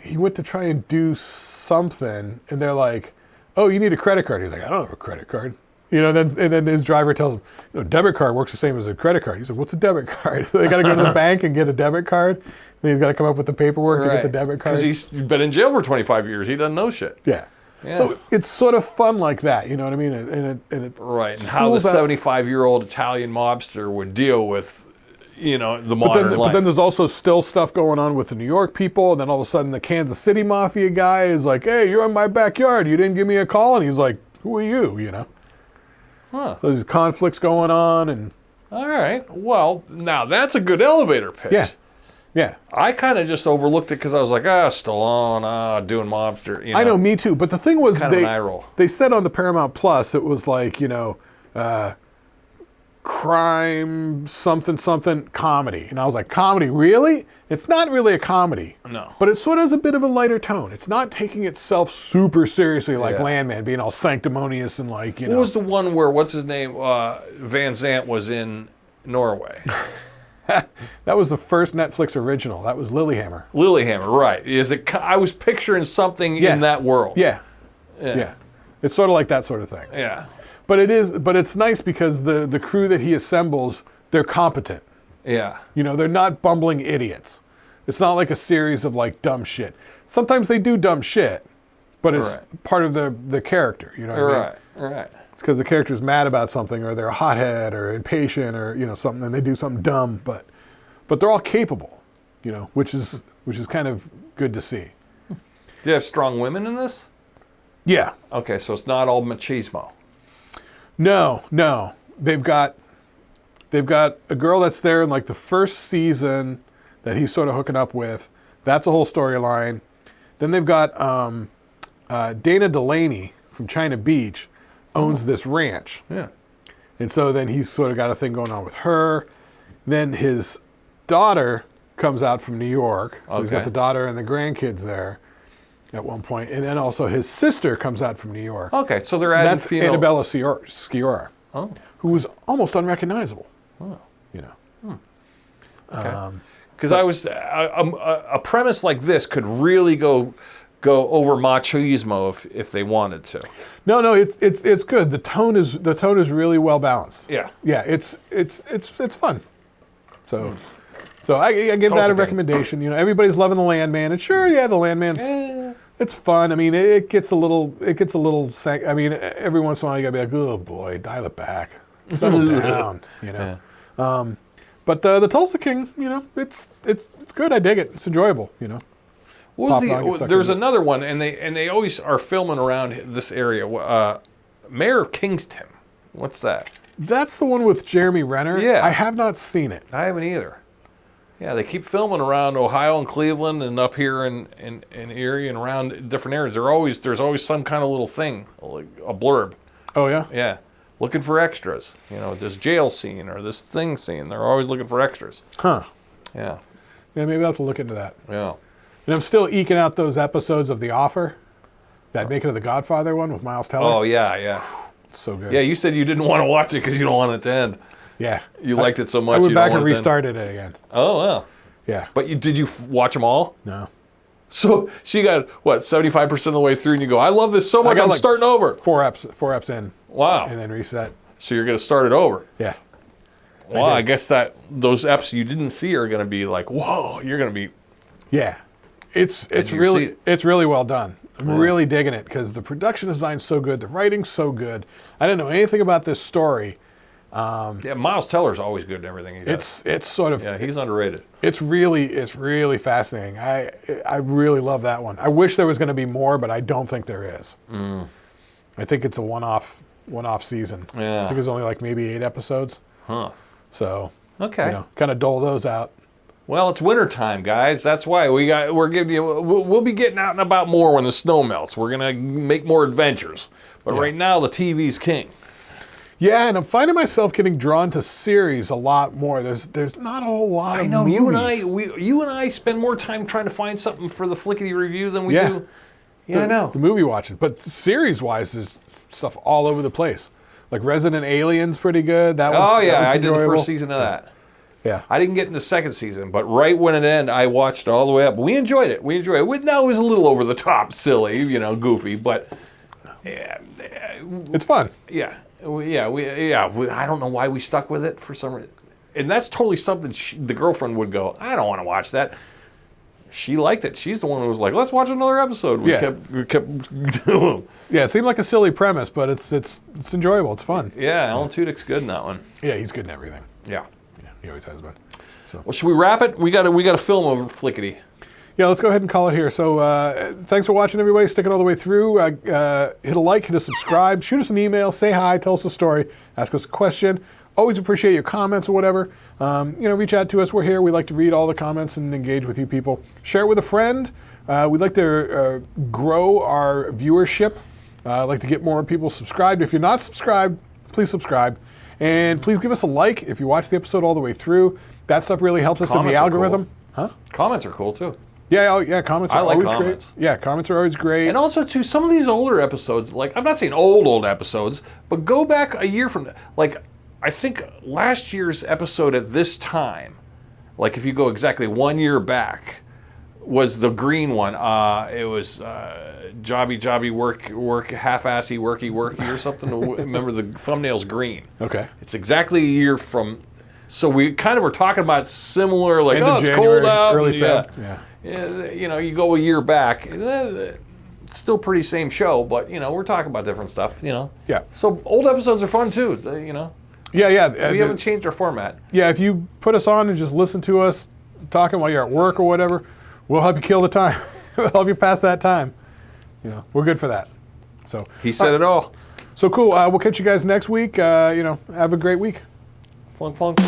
he went to try and do something, and they're like, oh, you need a credit card. He's like, I don't have a credit card. And then his driver tells him, debit card works the same as a credit card. He's like, what's a debit card? So they got to go to the bank and get a debit card. Then he's got to come up with the paperwork to get the debit card. Because he's been in jail for 25 years. He doesn't know shit. Yeah. So it's sort of fun like that, you know what I mean? And right. And how the 75-year-old Italian mobster would deal with, the modern life. But then there's also still stuff going on with the New York people. And then all of a sudden the Kansas City mafia guy is like, hey, you're in my backyard. You didn't give me a call. And he's like, who are you, Huh. So there's conflicts going on. And all right. Well, now that's a good elevator pitch. Yeah. Yeah. I kind of just overlooked it because I was like, Stallone, doing mobster. I know, me too. But the thing was, kind of an eye roll. They said on the Paramount Plus, it was like, crime, something, comedy. And I was like, comedy, really? It's not really a comedy. No. But it sort of has a bit of a lighter tone. It's not taking itself super seriously like Landman, being all sanctimonious and like, What was the one where, what's his name, Van Zandt was in Norway? That was the first Netflix original. That was Lilyhammer. Lilyhammer, right. I was picturing something in that world. Yeah. It's sort of like that sort of thing. Yeah. But it's nice because the crew that he assembles, they're competent. Yeah. They're not bumbling idiots. It's not like a series of like dumb shit. Sometimes they do dumb shit, but it's part of the character, what I mean? Right. It's because the character's mad about something, or they're a hothead, or impatient, or something, and they do something dumb. But they're all capable, which is kind of good to see. Do you have strong women in this? Yeah. Okay, so it's not all machismo. No. They've got a girl that's there in like the first season that he's sort of hooking up with. That's a whole storyline. Then they've got Dana Delaney from China Beach owns this ranch. Yeah. And so then he's sort of got a thing going on with her. Then his daughter comes out from New York. So he's got the daughter and the grandkids there at one point. And then also his sister comes out from New York. Okay, so they're adding That's Annabella Sciorra, who's almost unrecognizable. Oh. Okay. Because I was a premise like this could really go go over machismo if they wanted to. No, it's good. The tone is really well balanced. Yeah. Yeah, it's fun. So I give that a recommendation. You know, everybody's loving the Landman, and sure, yeah, the Landman's it's fun. I mean, it gets a little. I mean, every once in a while you gotta be like, oh boy, dial it back, settle down. You know. Yeah. But the Tulsa King, you know, it's good. I dig it. It's enjoyable. You know. What was there's another one, and they always are filming around this area. Mayor of Kingston. What's that? That's the one with Jeremy Renner. Yeah. I have not seen it. I haven't either. Yeah, they keep filming around Ohio and Cleveland and up here in Erie and around different areas. There's always some kind of little thing, like a blurb. Oh yeah? Yeah. Looking for extras. You know, this jail scene or this thing scene. They're always looking for extras. Huh. Yeah. Yeah, maybe I'll have to look into that. Yeah. And I'm still eking out those episodes of The Offer. That Making of the Godfather one with Miles Teller. Oh, yeah. It's so good. Yeah, you said you didn't want to watch it because you don't want it to end. Yeah. You liked it so much. I went you back don't and want it restarted it again. Oh, wow. Yeah. But did you watch them all? No. So you got, 75% of the way through and you go, I love this so much, I'm starting over. Four eps in. Wow. And then reset. So you're going to start it over. Yeah. Well, I guess that those eps you didn't see are going to be like, whoa, you're going to be... Yeah. It's really well done. I'm really digging it because the production design's so good, the writing's so good. I didn't know anything about this story. Yeah, Miles Teller's always good at everything he does. It's sort of he's underrated. It's really fascinating. I really love that one. I wish there was going to be more, but I don't think there is. I think it's a one-off season. Yeah. I think it's only like maybe 8 episodes. Huh. So okay, kind of dole those out. Well, it's winter time, guys. That's why we're giving you. We'll be getting out and about more when the snow melts. We're gonna make more adventures. But right now, the TV's king. Yeah, and I'm finding myself getting drawn to series a lot more. There's not a whole lot of movies. You and I spend more time trying to find something for the Shlicketty review than we do. Yeah, I know. The movie watching, but series-wise, there's stuff all over the place. Like Resident Alien's pretty good. That was I did the first season of that. Yeah. I didn't get in the second season, but right when it ended, I watched it all the way up. We enjoyed it. Now it was a little over the top, silly, goofy, but it's fun. Yeah. I don't know why we stuck with it for some reason. And that's totally something the girlfriend would go, I don't want to watch that. She liked it. She's the one who was like, let's watch another episode. We kept doing. Yeah, it seemed like a silly premise, but it's enjoyable. It's fun. Yeah, Alan Tudyk's good in that one. Yeah, he's good in everything. Yeah. He always has been. So. Well, should we wrap it? We got to film over Shlicketty. Yeah, let's go ahead and call it here. So thanks for watching, everybody. Stick it all the way through. Hit a like, hit a subscribe, shoot us an email, say hi, tell us a story, ask us a question. Always appreciate your comments or whatever. Reach out to us. We're here. We like to read all the comments and engage with you people. Share it with a friend. We'd like to grow our viewership. I'd like to get more people subscribed. If you're not subscribed, please subscribe. And please give us a like if you watch the episode all the way through. That stuff really helps us in the algorithm. Cool. Huh? Comments are cool too. Yeah, comments are always comments. great. Yeah, comments are always great. And also too, some of these older episodes, like I'm not saying old episodes, but go back a year from, like I think last year's episode at this time, like if you go exactly 1 year back, was the green one. It was jobby work half-assy worky or something. Remember the thumbnail's green. Okay. It's exactly a year from. So we kind of were talking about similar, like, End of it's January, cold out. Early Feb. Yeah. You go a year back. It's still pretty same show, but we're talking about different stuff. Yeah. So old episodes are fun too. Yeah. We haven't changed our format. Yeah, if you put us on and just listen to us talking while you're at work or whatever, we'll help you kill the time. We'll help you pass that time. We're good for that. So he said it all. So cool. We'll catch you guys next week. Have a great week. Plunk, plunk.